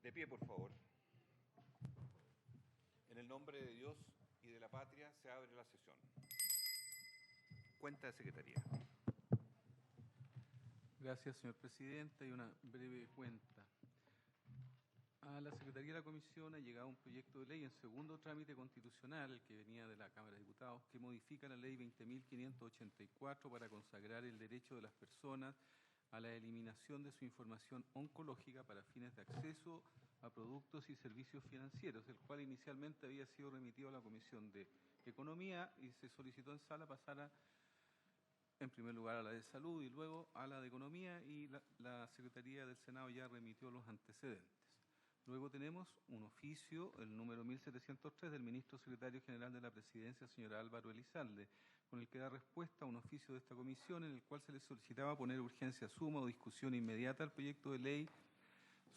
De pie, por favor. En el nombre de Dios y de la patria se abre la sesión. Cuenta de Secretaría. Gracias, señor presidente. Hay una breve cuenta. A la Secretaría de la Comisión ha llegado un proyecto de ley en segundo trámite constitucional, el que venía de la Cámara de Diputados, que modifica la Ley 20.584 para consagrar el derecho de las personas a la eliminación de su información oncológica para fines de acceso a productos y servicios financieros, el cual inicialmente había sido remitido a la Comisión de Economía y se solicitó en sala pasara en primer lugar a la de Salud y luego a la de Economía, y la Secretaría del Senado ya remitió los antecedentes. Luego tenemos un oficio, el número 1703, del Ministro Secretario General de la Presidencia, señor Álvaro Elizalde, con el que da respuesta a un oficio de esta comisión en el cual se le solicitaba poner urgencia suma o discusión inmediata al proyecto de ley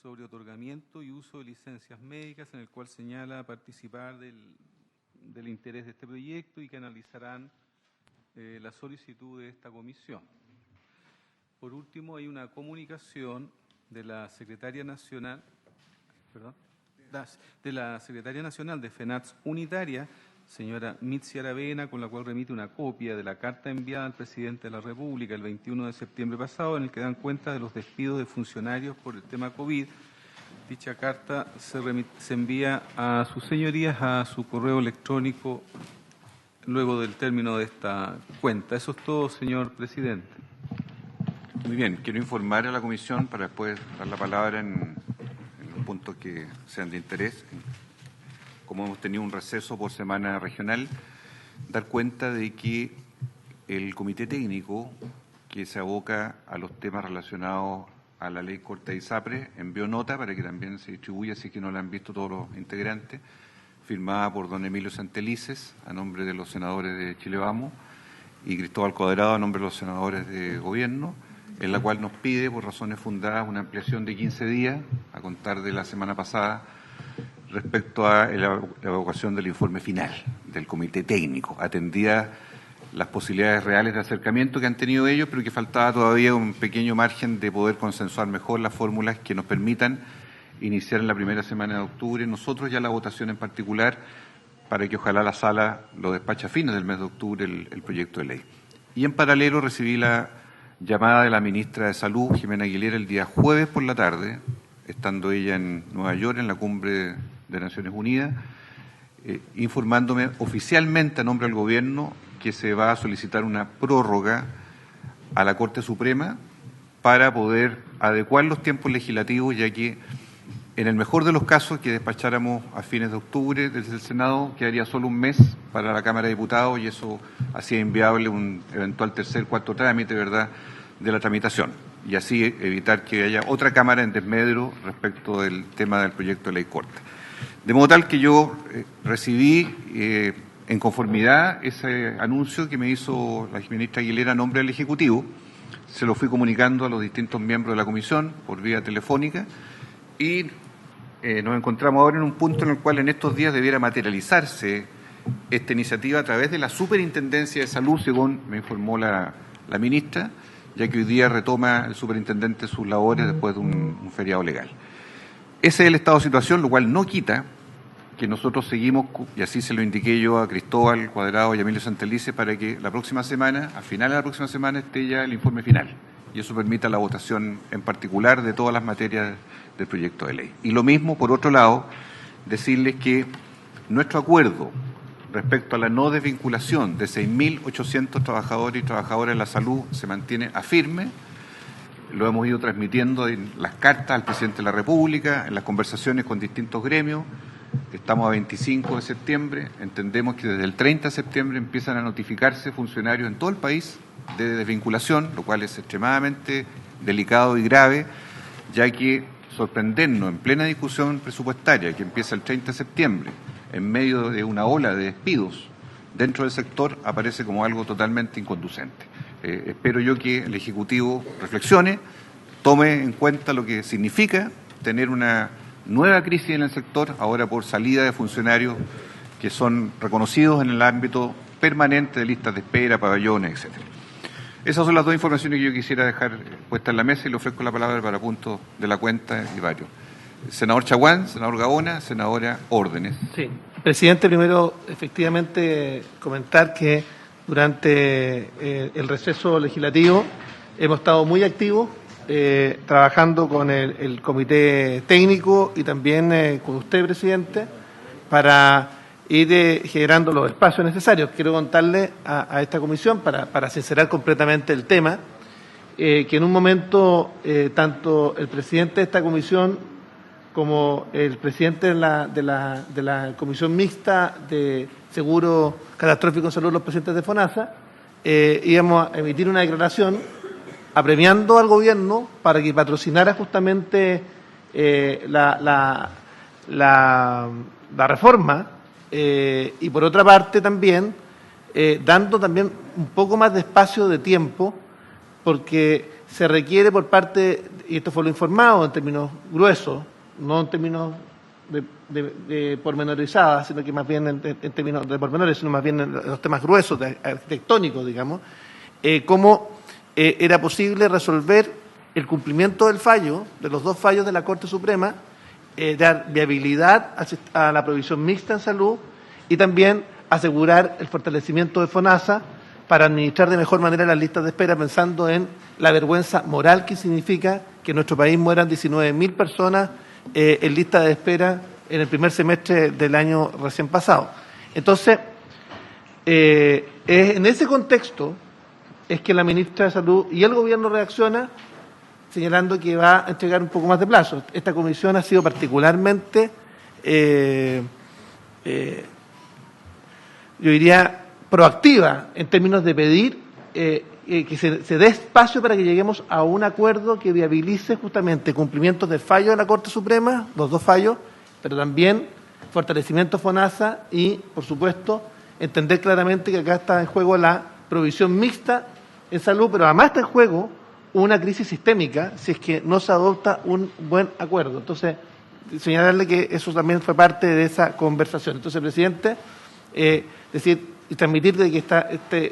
sobre otorgamiento y uso de licencias médicas, en el cual señala participar del interés de este proyecto y que analizarán la solicitud de esta comisión. Por último, hay una comunicación de la Secretaria Nacional, de FENATS Unitaria, señora Mitzi Aravena, con la cual remite una copia de la carta enviada al presidente de la República el 21 de septiembre pasado, en el que dan cuenta de los despidos de funcionarios por el tema COVID. Dicha carta se envía a sus señorías a su correo electrónico luego del término de esta cuenta. Eso es todo, señor presidente. Muy bien, quiero informar a la comisión para después dar la palabra en los puntos que sean de interés. Como hemos tenido un receso por semana regional, dar cuenta de que el comité técnico que se aboca a los temas relacionados a la ley corta de ISAPRE envió nota para que también se distribuya, si es que no la han visto todos los integrantes, firmada por don Emilio Santelices, a nombre de los senadores de Chile Vamos, y Cristóbal Cuadrado, a nombre de los senadores de Gobierno, en la cual nos pide, por razones fundadas, una ampliación de 15 días, a contar de la semana pasada, respecto a la evaluación del informe final del comité técnico, atendida las posibilidades reales de acercamiento que han tenido ellos, pero que faltaba todavía un pequeño margen de poder consensuar mejor las fórmulas que nos permitan iniciar en la primera semana de octubre, nosotros ya la votación en particular, para que ojalá la sala lo despache a fines del mes de octubre el proyecto de ley. Y en paralelo recibí la llamada de la ministra de Salud, Jimena Aguilera, el día jueves por la tarde, estando ella en Nueva York, en la cumbre de Naciones Unidas, informándome oficialmente a nombre del Gobierno que se va a solicitar una prórroga a la Corte Suprema para poder adecuar los tiempos legislativos, ya que en el mejor de los casos que despacháramos a fines de octubre desde el Senado, quedaría solo un mes para la Cámara de Diputados y eso hacía inviable un eventual cuarto trámite, ¿verdad?, de la tramitación, y así evitar que haya otra Cámara en desmedro respecto del tema del proyecto de ley corta. De modo tal que yo recibí en conformidad ese anuncio que me hizo la ministra Aguilera a nombre del Ejecutivo, se lo fui comunicando a los distintos miembros de la comisión por vía telefónica y nos encontramos ahora en un punto en el cual en estos días debiera materializarse esta iniciativa a través de la Superintendencia de Salud, según me informó la ministra, ya que hoy día retoma el superintendente sus labores después de un feriado legal. Ese es el estado de situación, lo cual no quita que nosotros seguimos, y así se lo indiqué yo a Cristóbal Cuadrado y a Emilio Santelices, para que la próxima semana, a finales de la próxima semana, esté ya el informe final. Y eso permita la votación en particular de todas las materias del proyecto de ley. Y lo mismo, por otro lado, decirles que nuestro acuerdo respecto a la no desvinculación de 6.800 trabajadores y trabajadoras de la salud se mantiene a firme. Lo hemos ido transmitiendo en las cartas al presidente de la República, en las conversaciones con distintos gremios. Estamos a 25 de septiembre, entendemos que desde el 30 de septiembre empiezan a notificarse funcionarios en todo el país de desvinculación, lo cual es extremadamente delicado y grave, ya que sorprendernos en plena discusión presupuestaria que empieza el 30 de septiembre, en medio de una ola de despidos dentro del sector, aparece como algo totalmente inconducente. Espero yo que el Ejecutivo reflexione, tome en cuenta lo que significa tener una nueva crisis en el sector, ahora por salida de funcionarios que son reconocidos en el ámbito permanente de listas de espera, pabellones, etcétera. Esas son las dos informaciones que yo quisiera dejar puestas en la mesa y le ofrezco la palabra para puntos de la cuenta y varios. Senador Chaguán, senador Gaona, senadora Órdenes. Sí, presidente, primero efectivamente comentar que durante el receso legislativo hemos estado muy activos trabajando con el comité técnico y también con usted, presidente, para ir generando los espacios necesarios. Quiero contarle a esta comisión, para sincerar completamente el tema, que en un momento tanto el presidente de esta comisión como el presidente de la Comisión Mixta de Seguro Catastrófico en Salud, los presidentes de FONASA, íbamos a emitir una declaración apremiando al gobierno para que patrocinara justamente la reforma y por otra parte también dando también un poco más de espacio de tiempo, porque se requiere por parte, y esto fue lo informado en términos gruesos, no en términos de pormenorizadas, sino que más bien en términos de pormenores, sino más bien en los temas gruesos, arquitectónicos, digamos, cómo era posible resolver el cumplimiento del fallo, de los dos fallos de la Corte Suprema, dar viabilidad a la provisión mixta en salud y también asegurar el fortalecimiento de FONASA para administrar de mejor manera las listas de espera, pensando en la vergüenza moral que significa que en nuestro país mueran 19.000 personas en lista de espera en el primer semestre del año recién pasado. Entonces, en ese contexto es que la ministra de Salud y el Gobierno reacciona señalando que va a entregar un poco más de plazo. Esta comisión ha sido particularmente, yo diría, proactiva en términos de pedir que se dé espacio para que lleguemos a un acuerdo que viabilice justamente cumplimientos del fallo de la Corte Suprema, los dos fallos, pero también fortalecimiento FONASA y, por supuesto, entender claramente que acá está en juego la provisión mixta en salud, pero además está en juego una crisis sistémica si es que no se adopta un buen acuerdo. Entonces, señalarle que eso también fue parte de esa conversación. Entonces, presidente, decir y transmitir de que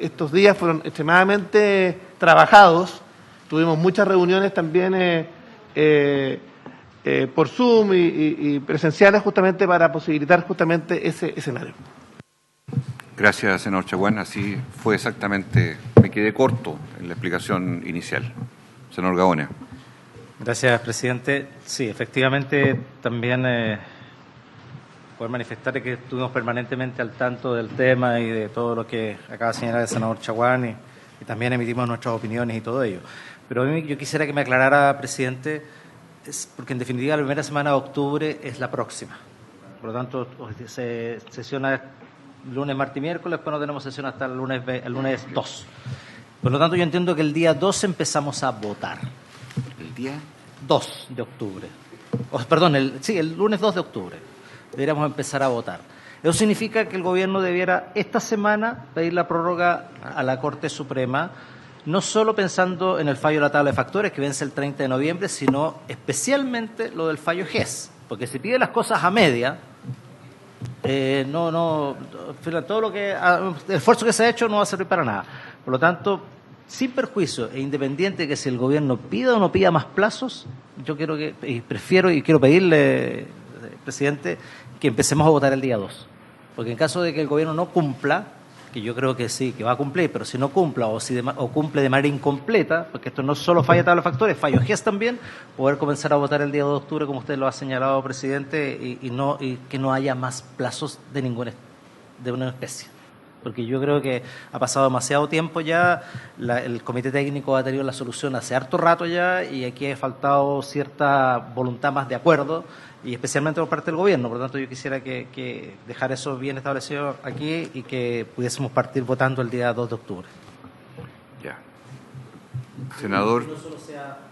estos días fueron extremadamente trabajados. Tuvimos muchas reuniones también por Zoom y presenciales justamente para posibilitar justamente ese escenario. Gracias, senador Chaguán. Así fue exactamente. Me quedé corto en la explicación inicial. Senador Gaona. Gracias, presidente. Sí, efectivamente, también poder manifestar que estuvimos permanentemente al tanto del tema y de todo lo que acaba de señalar el senador Chaguán y también emitimos nuestras opiniones y todo ello. Pero a mí yo quisiera que me aclarara, presidente, porque en definitiva la primera semana de octubre es la próxima. Por lo tanto, se sesiona lunes, martes y miércoles, después no tenemos sesión hasta el lunes 2. Por lo tanto, yo entiendo que el día 2 empezamos a votar. ¿El día? 2 de octubre. Perdón, el lunes 2 de octubre. Deberíamos empezar a votar. Eso significa que el gobierno debiera esta semana pedir la prórroga a la Corte Suprema, no solo pensando en el fallo de la tabla de factores que vence el 30 de noviembre, sino especialmente lo del fallo GES. Porque si pide las cosas a media, todo lo que el esfuerzo que se ha hecho no va a servir para nada. Por lo tanto, sin perjuicio e independiente de que si el gobierno pida o no pida más plazos, yo quiero quiero pedirle, presidente, que empecemos a votar el día 2. Porque en caso de que el gobierno no cumpla, que yo creo que sí, que va a cumplir, pero si no cumpla o cumple de manera incompleta, porque esto no solo falla tabla de factores, fallo GES también, poder comenzar a votar el día 2 de octubre, como usted lo ha señalado, presidente, y que no haya más plazos de ninguna especie. Porque yo creo que ha pasado demasiado tiempo ya, el Comité Técnico ha tenido la solución hace harto rato ya, y aquí ha faltado cierta voluntad más de acuerdo, y especialmente por parte del gobierno. Por lo tanto, yo quisiera que dejar eso bien establecido aquí y que pudiésemos partir votando el día 2 de octubre. Ya. Senador. No solo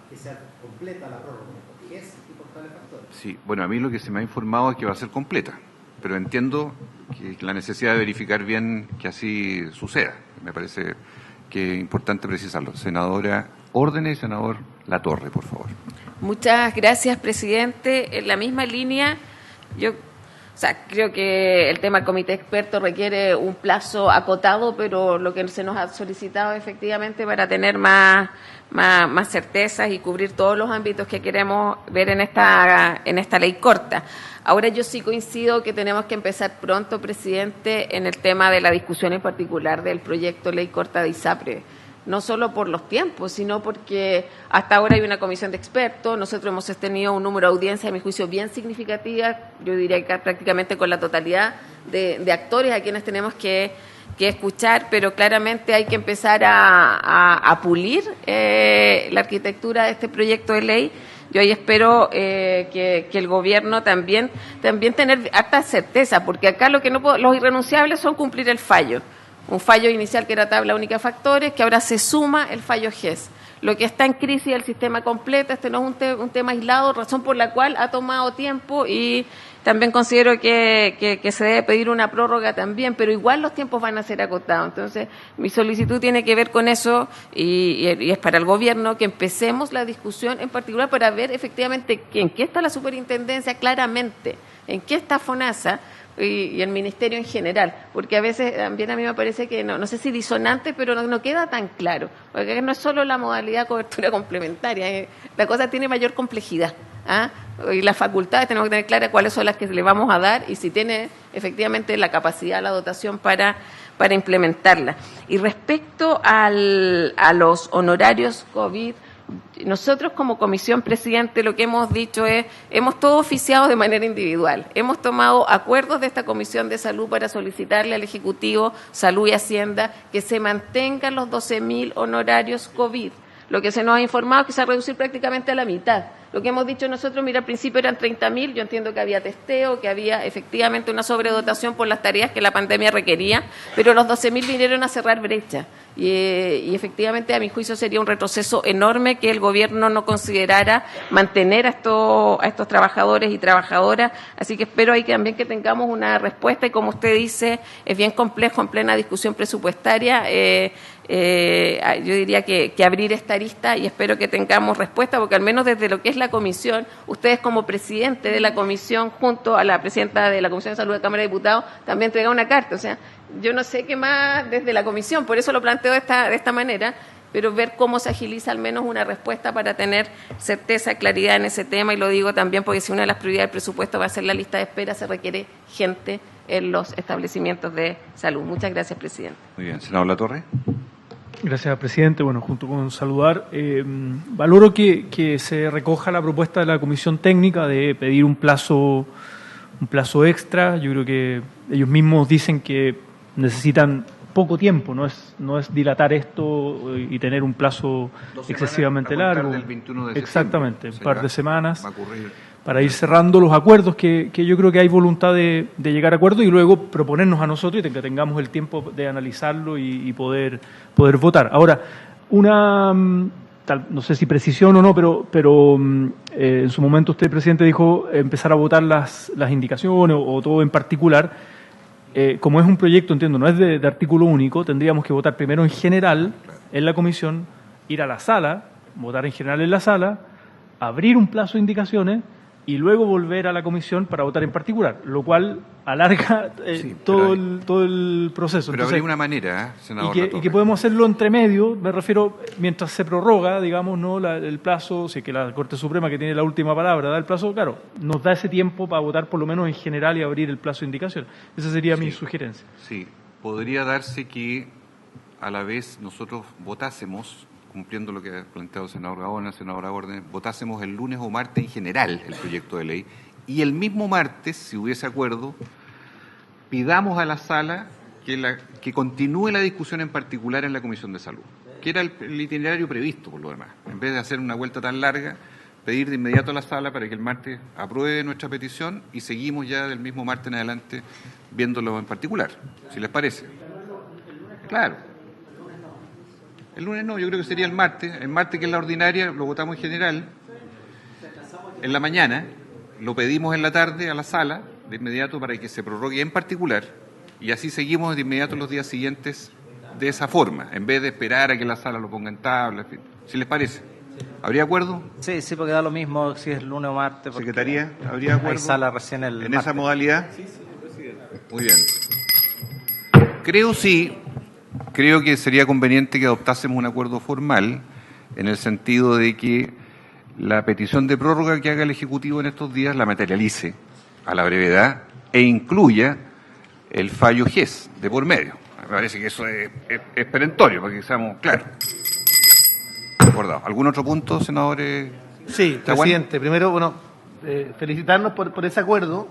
que sea completa la prórroga, porque es y por tales factores. Sí, bueno, a mí lo que se me ha informado es que va a ser completa, pero entiendo que la necesidad de verificar bien que así suceda. Me parece que es importante precisarlo. Senadora Órdenes y senador Latorre, por favor. Muchas gracias, presidente. En la misma línea, yo O sea, creo que el tema del comité experto requiere un plazo acotado, pero lo que se nos ha solicitado efectivamente para tener más certezas y cubrir todos los ámbitos que queremos ver en esta ley corta. Ahora yo sí coincido que tenemos que empezar pronto, presidente, en el tema de la discusión en particular del proyecto ley corta de ISAPRE. No solo por los tiempos, sino porque hasta ahora hay una comisión de expertos, nosotros hemos tenido un número de audiencias, a mi juicio, bien significativa, yo diría que prácticamente con la totalidad de actores a quienes tenemos que escuchar, pero claramente hay que empezar a pulir la arquitectura de este proyecto de ley. Yo ahí espero que el gobierno también tener harta certeza, porque acá los irrenunciables son cumplir el fallo. Un fallo inicial que era tabla única de factores, que ahora se suma el fallo GES. Lo que está en crisis es el sistema completo, este no es un tema aislado, razón por la cual ha tomado tiempo y también considero que se debe pedir una prórroga también, pero igual los tiempos van a ser acotados. Entonces, mi solicitud tiene que ver con eso y es para el gobierno que empecemos la discusión en particular para ver efectivamente en qué está la superintendencia claramente, en qué está FONASA, y el ministerio en general, porque a veces también a mí me parece que no sé si disonante, pero no queda tan claro, porque no es solo la modalidad de cobertura complementaria, la cosa tiene mayor complejidad, y las facultades tenemos que tener claras cuáles son las que le vamos a dar y si tiene efectivamente la capacidad, la dotación para implementarla. Y respecto a los honorarios COVID, nosotros como comisión, presidente, lo que hemos dicho es, hemos todo oficiado de manera individual. Hemos tomado acuerdos de esta Comisión de Salud para solicitarle al Ejecutivo, Salud y Hacienda, que se mantengan los 12.000 honorarios COVID. Lo que se nos ha informado es que se va a reducir prácticamente a la mitad. Lo que hemos dicho nosotros, mira, al principio eran 30.000, yo entiendo que había testeo, que había efectivamente una sobredotación por las tareas que la pandemia requería, pero los 12.000 vinieron a cerrar brecha. Y efectivamente, a mi juicio, sería un retroceso enorme que el gobierno no considerara mantener a estos trabajadores y trabajadoras. Así que espero ahí también que tengamos una respuesta y, como usted dice, es bien complejo en plena discusión presupuestaria. Yo diría que abrir esta arista y espero que tengamos respuesta, porque al menos desde lo que es la comisión, ustedes como presidente de la comisión, junto a la presidenta de la Comisión de Salud de la Cámara de Diputados, también entregaron una carta. O sea, yo no sé qué más desde la comisión, por eso lo planteo de esta manera, pero ver cómo se agiliza al menos una respuesta para tener certeza, claridad en ese tema, y lo digo también porque si una de las prioridades del presupuesto va a ser la lista de espera, se requiere gente en los establecimientos de salud. Muchas gracias, presidente. Muy bien. Senador Latorre. Gracias, presidente. Bueno, junto con saludar, valoro que se recoja la propuesta de la Comisión Técnica de pedir un plazo extra. Yo creo que ellos mismos dicen que necesitan poco tiempo, no es dilatar esto y tener un plazo excesivamente largo. Del 21 de Exactamente, un par de semanas va a ocurrir para ir cerrando los acuerdos que yo creo que hay voluntad de llegar a acuerdos y luego proponernos a nosotros y que tengamos el tiempo de analizarlo y poder votar. Ahora, no sé si precisión o no, pero en su momento usted, presidente, dijo empezar a votar las indicaciones o todo en particular. Como es un proyecto, entiendo, no es de artículo único, tendríamos que votar primero en general en la comisión, ir a la sala, votar en general en la sala, abrir un plazo de indicaciones y luego volver a la comisión para votar en particular, lo cual alarga todo el proceso. Pero habría una manera, senador y que podemos hacerlo entre medio, me refiero, mientras se prorroga, digamos, no el plazo, si es que la Corte Suprema, que tiene la última palabra, da el plazo, claro, nos da ese tiempo para votar por lo menos en general y abrir el plazo de indicación. Esa sería mi sugerencia. Sí, podría darse que a la vez nosotros votásemos, cumpliendo lo que ha planteado el senador Gaona, senadora Gordon, votásemos el lunes o martes en general el proyecto de ley y el mismo martes, si hubiese acuerdo, pidamos a la sala que continúe la discusión en particular en la Comisión de Salud, que era el itinerario previsto por lo demás. En vez de hacer una vuelta tan larga, pedir de inmediato a la sala para que el martes apruebe nuestra petición y seguimos ya del mismo martes en adelante viéndolo en particular, si les parece. Claro. El lunes no, yo creo que sería el martes que es la ordinaria, lo votamos en general, en la mañana, lo pedimos en la tarde a la sala, de inmediato para que se prorrogue en particular, y así seguimos de inmediato los días siguientes de esa forma, en vez de esperar a que la sala lo ponga en tabla, en fin, si les parece. ¿Habría acuerdo? Sí, sí, porque da lo mismo si es lunes o martes. porque Secretaría, ¿habría acuerdo? Hay sala recién el ¿En martes. esa modalidad? Sí, presidente. Muy bien. Creo que sería conveniente que adoptásemos un acuerdo formal en el sentido de que la petición de prórroga que haga el Ejecutivo en estos días la materialice a la brevedad e incluya el fallo GES de por medio. Me parece que eso es perentorio, para que seamos claros. Acordado. ¿Algún otro punto, senadores? Sí, ¿Está presidente. Primero, bueno, felicitarnos por ese acuerdo.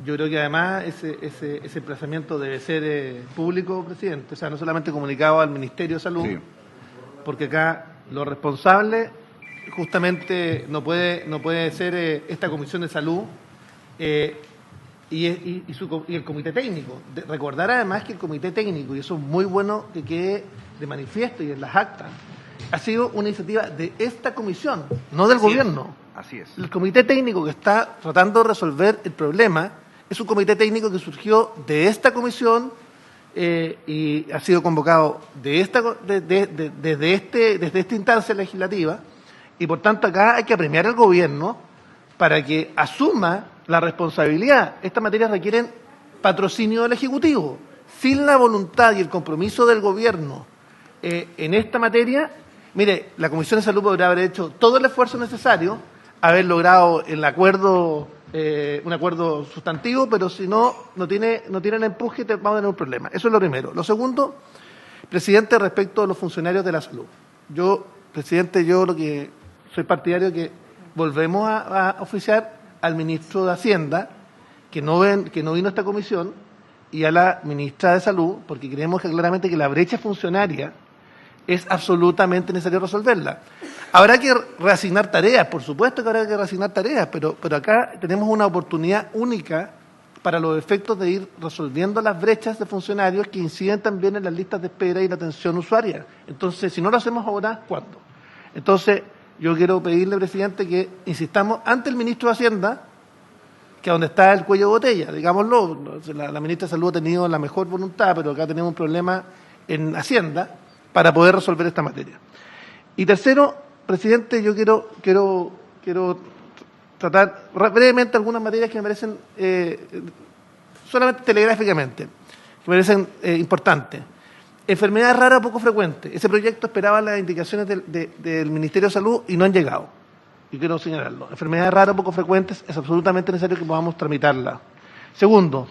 Yo creo que además ese emplazamiento debe ser público, presidente. O sea, no solamente comunicado al Ministerio de Salud, Sí. porque acá lo responsable justamente no puede ser esta Comisión de Salud y el Comité Técnico. Recordar además que el Comité Técnico, y eso es muy bueno que quede de manifiesto y en las actas, ha sido una iniciativa de esta comisión, no del gobierno. Así es. El comité técnico que está tratando de resolver el problema es un comité técnico que surgió de esta comisión y ha sido convocado desde esta instancia legislativa, y por tanto acá hay que apremiar al gobierno para que asuma la responsabilidad. Estas materias requieren patrocinio del Ejecutivo. Sin la voluntad y el compromiso del gobierno en esta materia, mire, la Comisión de Salud podría haber hecho todo el esfuerzo necesario, haber logrado el acuerdo, un acuerdo sustantivo, pero si no tiene el empuje, vamos a tener un problema. Eso es lo primero. Lo segundo, presidente, respecto a los funcionarios de la salud. Presidente, yo lo que soy partidario que volvemos a oficiar al ministro de Hacienda, que no vino a esta comisión, y a la ministra de Salud, porque creemos que claramente que la brecha funcionaria es absolutamente necesario resolverla. Habrá que reasignar tareas, por supuesto que habrá que reasignar tareas, pero acá tenemos una oportunidad única para los efectos de ir resolviendo las brechas de funcionarios que inciden también en las listas de espera y la atención usuaria. Entonces, si no lo hacemos ahora, ¿cuándo? Entonces, yo quiero pedirle, presidente, que insistamos ante el ministro de Hacienda, que donde está el cuello de botella, digámoslo. La ministra de Salud ha tenido la mejor voluntad, pero acá tenemos un problema en Hacienda para poder resolver esta materia. Y tercero, presidente, yo quiero tratar brevemente algunas materias que me parecen, solamente telegráficamente, que me parecen importantes. Enfermedades raras poco frecuentes. Ese proyecto esperaba las indicaciones del Ministerio de Salud y no han llegado. Y quiero señalarlo. Enfermedades raras poco frecuentes, es absolutamente necesario que podamos tramitarla. Segundo,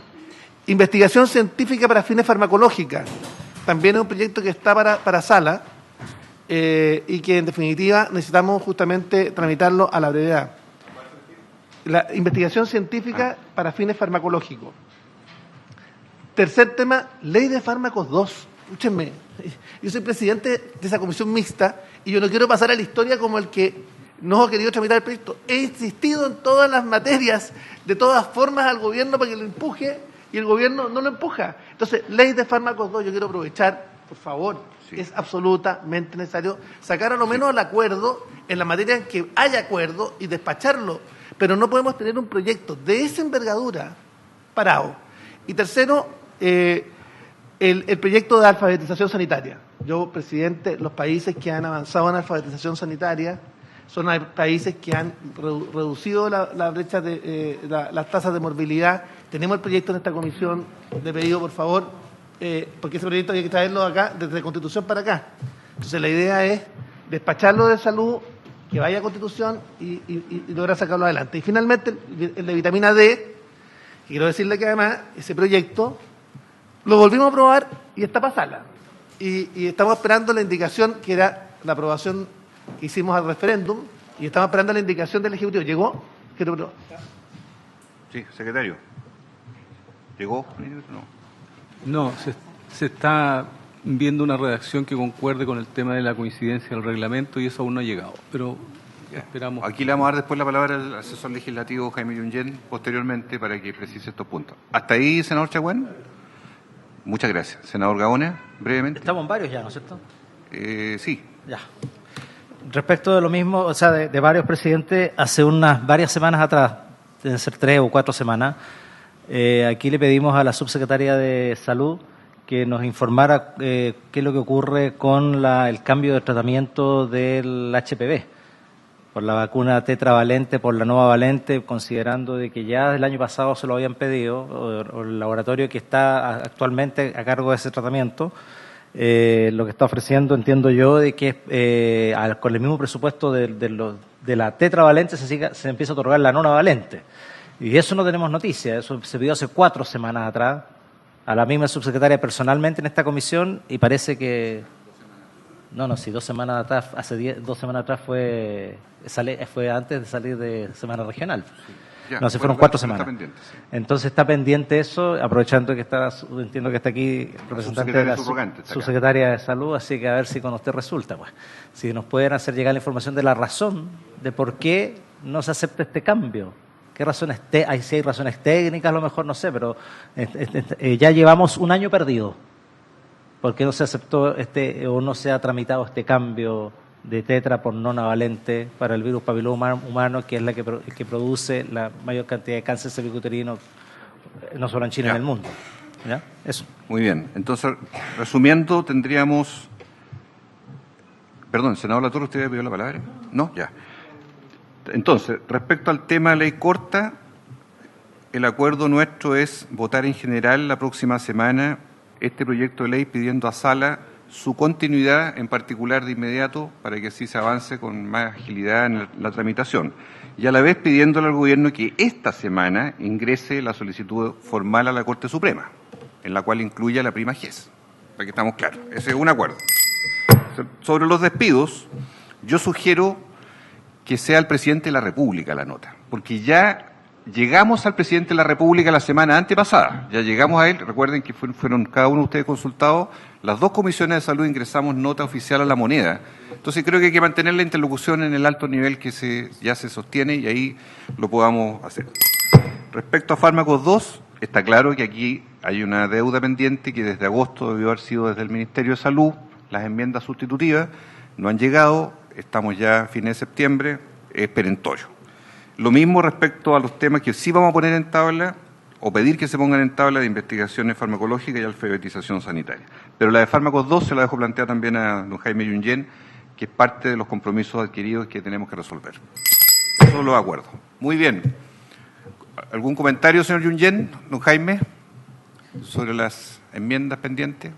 investigación científica para fines farmacológicos. También es un proyecto que está para sala y que en definitiva necesitamos justamente tramitarlo a la brevedad. La investigación científica para fines farmacológicos. Tercer tema, ley de fármacos 2. Escúchenme, yo soy presidente de esa comisión mixta y yo no quiero pasar a la historia como el que no ha querido tramitar el proyecto. He insistido en todas las materias, de todas formas, al gobierno para que lo empuje y el gobierno no lo empuja. Entonces, ley de fármacos 2, yo quiero aprovechar, por favor, sí. Es absolutamente necesario sacar a lo menos el acuerdo en la materia en que haya acuerdo y despacharlo, pero no podemos tener un proyecto de esa envergadura parado. Y tercero, el proyecto de alfabetización sanitaria. Yo, presidente, los países que han avanzado en alfabetización sanitaria son países que han reducido la brecha de las tasas de morbilidad. Tenemos el proyecto en esta comisión de pedido, por favor, porque ese proyecto hay que traerlo acá, desde Constitución para acá. Entonces la idea es despacharlo de salud, que vaya a Constitución y lograr sacarlo adelante. Y finalmente, el de vitamina D, quiero decirle que además ese proyecto lo volvimos a aprobar y está para sala. Y estamos esperando la indicación, que era la aprobación que hicimos al referéndum, y estamos esperando la indicación del Ejecutivo. ¿Llegó? Sí, secretario. ¿Llegó? No, se está viendo una redacción que concuerde con el tema de la coincidencia del reglamento y eso aún no ha llegado, pero esperamos. Aquí le vamos a dar después la palabra al asesor legislativo Jaime Yungén posteriormente para que precise estos puntos. ¿Hasta ahí, senador Chagüen? Muchas gracias. Senador Gaona, brevemente. Estamos en varios ya, ¿no es cierto? Sí. Ya. Respecto de lo mismo, o sea, de varios presidentes, hace varias semanas atrás, deben ser 3 o 4 semanas, aquí le pedimos a la subsecretaria de Salud que nos informara qué es lo que ocurre con el cambio de tratamiento del HPV. por la vacuna tetravalente, por la nueva valente, considerando de que ya el año pasado se lo habían pedido, o el laboratorio que está actualmente a cargo de ese tratamiento, lo que está ofreciendo, entiendo yo, de que con el mismo presupuesto de la tetravalente se empieza a otorgar la nonavalente. Y eso no tenemos noticia, eso se pidió hace 4 semanas atrás, a la misma subsecretaria personalmente en esta comisión, y parece que... No, sí, 2 semanas atrás, 2 semanas atrás fue antes de salir de semana regional. Ya, no, se fueron 4 semanas. Está pendiente, sí. Entonces está pendiente eso, aprovechando que entiendo que está aquí representante de la subsecretaria de Salud, así que a ver si con usted resulta, pues. Si nos pueden hacer llegar la información de la razón de por qué no se acepta este cambio. ¿Qué razones? Si hay razones técnicas, a lo mejor no sé, pero ya llevamos 1 año perdido. ¿Por qué no se aceptó o no se ha tramitado este cambio de tetra por nonavalente para el virus papiloma humano, que es la que produce la mayor cantidad de cáncer cervicuterino, no solo en China, en el mundo? ¿Ya? Eso. Muy bien. Entonces, resumiendo, tendríamos... Perdón, senador Latorre, ¿usted había pedido la palabra? No, ya. Entonces, respecto al tema de ley corta, el acuerdo nuestro es votar en general la próxima semana este proyecto de ley pidiendo a Sala su continuidad, en particular de inmediato, para que así se avance con más agilidad en la tramitación. Y a la vez pidiéndole al Gobierno que esta semana ingrese la solicitud formal a la Corte Suprema, en la cual incluya la prima GES, para que estamos claros. Ese es un acuerdo. Sobre los despidos, yo sugiero que sea el presidente de la República la nota, porque ya llegamos al presidente de la República la semana antepasada, ya llegamos a él. Recuerden que fueron cada uno de ustedes consultados, las 2 comisiones de salud ingresamos nota oficial a La Moneda. Entonces creo que hay que mantener la interlocución en el alto nivel que ya se sostiene, y ahí lo podamos hacer. Respecto a fármacos 2, está claro que aquí hay una deuda pendiente que desde agosto debió haber sido desde el Ministerio de Salud. Las enmiendas sustitutivas no han llegado, estamos ya a fines de septiembre, es perentorio. Lo mismo respecto a los temas que sí vamos a poner en tabla, o pedir que se pongan en tabla, de investigaciones farmacológicas y alfabetización sanitaria. Pero la de fármacos 2 se la dejo plantear también a don Jaime Yungén, que es parte de los compromisos adquiridos que tenemos que resolver. Eso lo acuerdo. Muy bien. ¿Algún comentario, señor Yungén, don Jaime, sobre las enmiendas pendientes?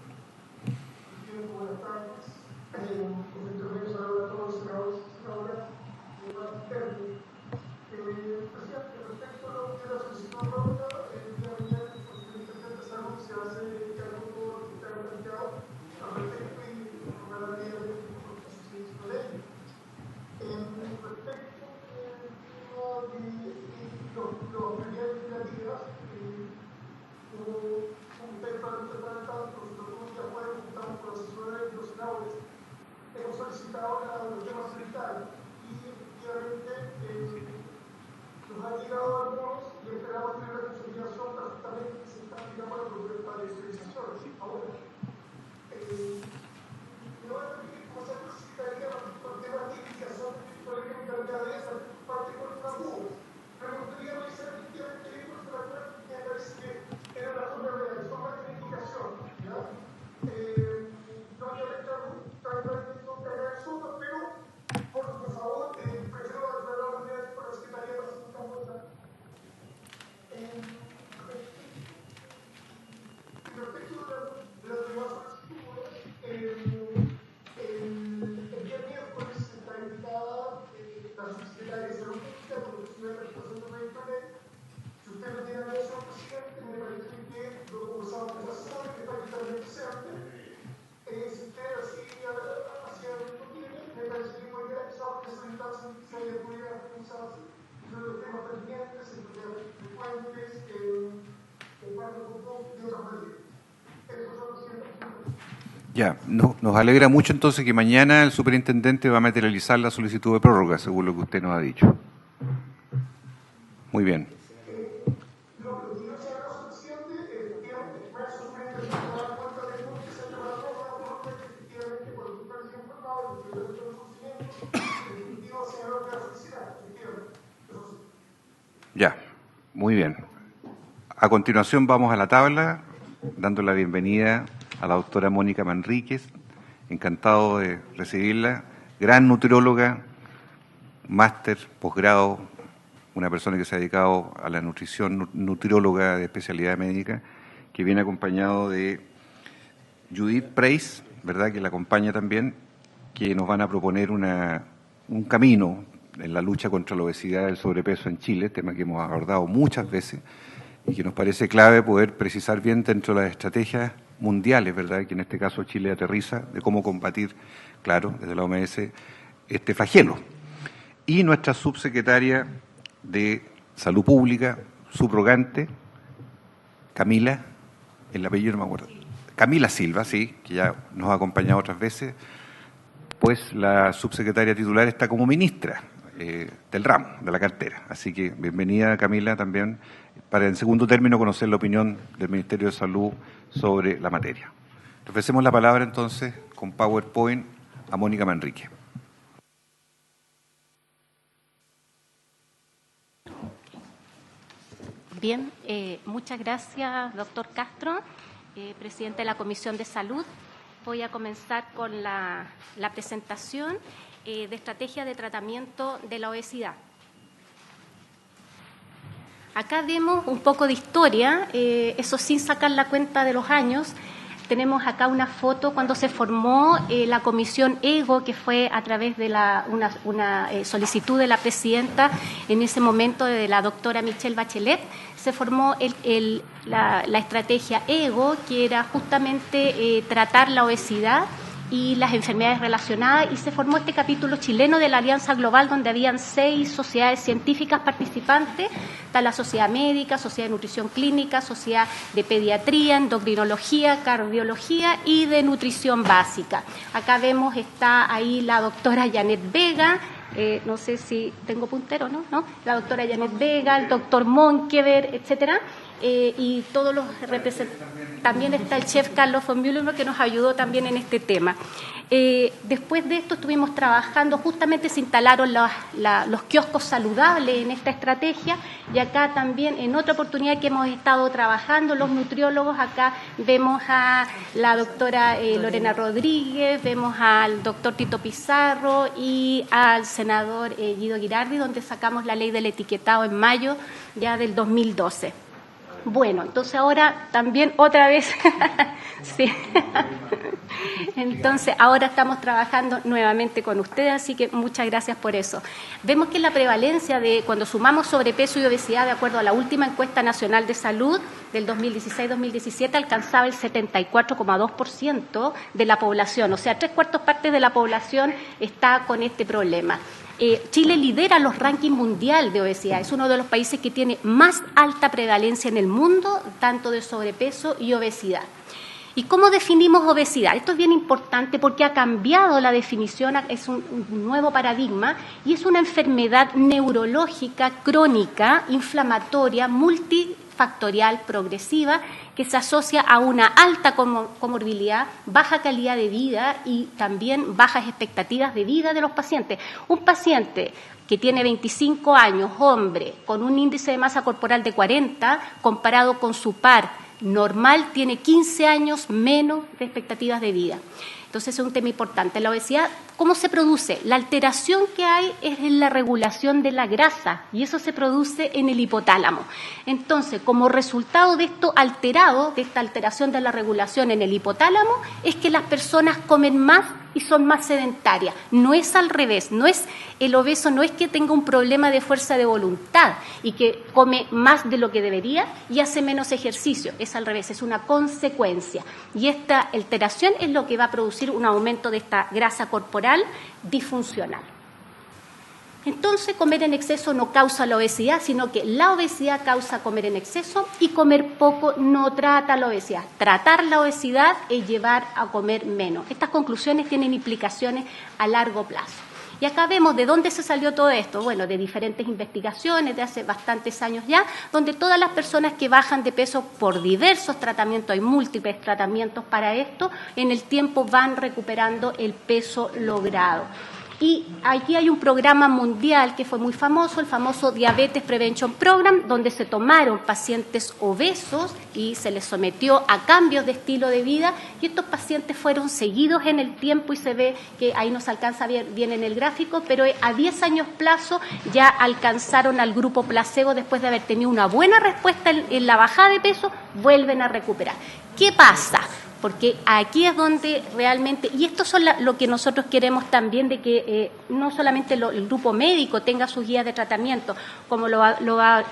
Ya, nos alegra mucho entonces que mañana el superintendente va a materializar la solicitud de prórroga, según lo que usted nos ha dicho. Muy bien. Ya, muy bien. A continuación vamos a la tabla, dando la bienvenida a la doctora Mónica Manríquez, encantado de recibirla, gran nutrióloga, máster, posgrado, una persona que se ha dedicado a la nutrición, nutrióloga de especialidad médica, que viene acompañado de Judith Preis, ¿verdad?, que la acompaña también, que nos van a proponer un camino en la lucha contra la obesidad y el sobrepeso en Chile, tema que hemos abordado muchas veces y que nos parece clave poder precisar bien dentro de las estrategias mundiales, ¿verdad?, que en este caso Chile aterriza, de cómo combatir, claro, desde la OMS, este flagelo. Y nuestra subsecretaria de Salud Pública, subrogante, Camila, el apellido no me acuerdo, Camila Silva, sí, que ya nos ha acompañado otras veces, pues la subsecretaria titular está como ministra del ramo, de la cartera. Así que bienvenida, Camila, también para en segundo término conocer la opinión del Ministerio de Salud sobre la materia. Le ofrecemos la palabra entonces con PowerPoint a Mónica Manrique. Bien, muchas gracias, doctor Castro, presidente de la Comisión de Salud. Voy a comenzar con la presentación de estrategia de tratamiento de la obesidad. Acá vemos un poco de historia, eso sin sacar la cuenta de los años. Tenemos acá una foto cuando se formó la comisión EGO, que fue a través de una solicitud de la presidenta, en ese momento de la doctora Michelle Bachelet. Se formó la estrategia EGO, que era justamente tratar la obesidad y las enfermedades relacionadas, y se formó este capítulo chileno de la Alianza Global, donde habían 6 sociedades científicas participantes. Está la Sociedad Médica, Sociedad de Nutrición Clínica, Sociedad de Pediatría, Endocrinología, Cardiología y de Nutrición Básica. Acá vemos, está ahí la doctora Janet Vega, no sé si tengo puntero, ¿no? La doctora Janet Vega, el doctor Monkever, etcétera. Y todos los representantes. También está el chef Carlos von Mühlen, que nos ayudó también en este tema. Después de esto estuvimos trabajando, justamente se instalaron los kioscos saludables en esta estrategia, y acá también en otra oportunidad que hemos estado trabajando los nutriólogos, acá vemos a la doctora Lorena Rodríguez, vemos al doctor Tito Pizarro y al senador Guido Girardi, donde sacamos la ley del etiquetado en mayo ya del 2012. Bueno, entonces ahora también otra vez, sí. Entonces ahora estamos trabajando nuevamente con ustedes, así que muchas gracias por eso. Vemos que la prevalencia de cuando sumamos sobrepeso y obesidad, de acuerdo a la última encuesta nacional de salud del 2016-2017, alcanzaba el 74,2% de la población, o sea, 3/4 partes de la población está con este problema. Chile lidera los rankings mundial de obesidad, es uno de los países que tiene más alta prevalencia en el mundo, tanto de sobrepeso y obesidad. ¿Y cómo definimos obesidad? Esto es bien importante porque ha cambiado la definición, es un nuevo paradigma, y es una enfermedad neurológica, crónica, inflamatoria, multifactorial, progresiva, que se asocia a una alta comorbilidad, baja calidad de vida y también bajas expectativas de vida de los pacientes. Un paciente que tiene 25 años, hombre, con un índice de masa corporal de 40, comparado con su par normal, tiene 15 años menos de expectativas de vida. Entonces, es un tema importante. La obesidad, ¿cómo se produce? La alteración que hay es en la regulación de la grasa, y eso se produce en el hipotálamo. Entonces, como resultado de esto alterado, de esta alteración de la regulación en el hipotálamo, es que las personas comen más y son más sedentarias. No es al revés, no es el obeso, no es que tenga un problema de fuerza de voluntad y que come más de lo que debería y hace menos ejercicio. Es al revés, es una consecuencia. Y esta alteración es lo que va a producir un aumento de esta grasa corporal disfuncional. Entonces, comer en exceso no causa la obesidad, sino que la obesidad causa comer en exceso, y comer poco no trata la obesidad. Tratar la obesidad es llevar a comer menos. Estas conclusiones tienen implicaciones a largo plazo. Y acá vemos de dónde se salió todo esto. Bueno, de diferentes investigaciones de hace bastantes años ya, donde todas las personas que bajan de peso por diversos tratamientos, hay múltiples tratamientos para esto, en el tiempo van recuperando el peso logrado. Y aquí hay un programa mundial que fue muy famoso, el famoso Diabetes Prevention Program, donde se tomaron pacientes obesos y se les sometió a cambios de estilo de vida, y estos pacientes fueron seguidos en el tiempo, y se ve que ahí no se alcanza bien en el gráfico, pero a 10 años plazo ya alcanzaron al grupo placebo después de haber tenido una buena respuesta en la bajada de peso, vuelven a recuperar. ¿Qué pasa? Porque aquí es donde realmente, y esto son lo que nosotros queremos también, de que no solamente el grupo médico tenga sus guías de tratamiento, como lo va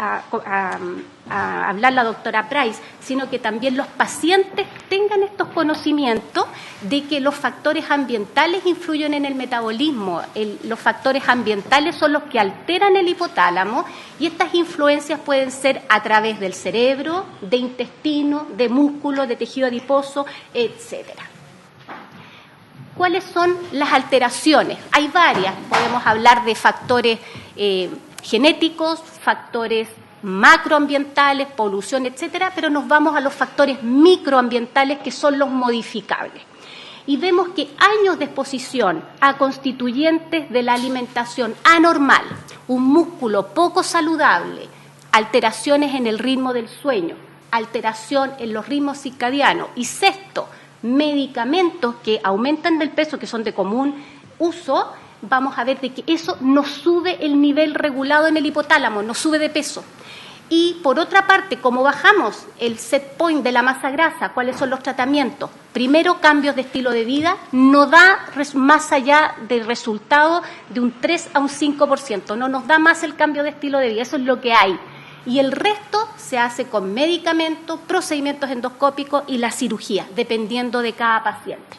a hablar la doctora Price, sino que también los pacientes tengan estos conocimientos de que los factores ambientales influyen en el metabolismo. Los factores ambientales son los que alteran el hipotálamo, y estas influencias pueden ser a través del cerebro, de intestino, de músculo, de tejido adiposo, etcétera. ¿Cuáles son las alteraciones? Hay varias. Podemos hablar de factores genéticos, factores macroambientales, polución, etcétera, pero nos vamos a los factores microambientales, que son los modificables. Y vemos que años de exposición a constituyentes de la alimentación anormal, un músculo poco saludable, alteraciones en el ritmo del sueño, alteración en los ritmos circadianos, y sexto, medicamentos que aumentan del peso, que son de común uso, vamos a ver de que eso nos sube el nivel regulado en el hipotálamo, nos sube de peso. Y por otra parte, como bajamos el set point de la masa grasa, ¿cuáles son los tratamientos? Primero, cambios de estilo de vida, no da más allá del resultado de un 3 a un 5%, no nos da más el cambio de estilo de vida, eso es lo que hay. Y el resto se hace con medicamentos, procedimientos endoscópicos y la cirugía, dependiendo de cada paciente.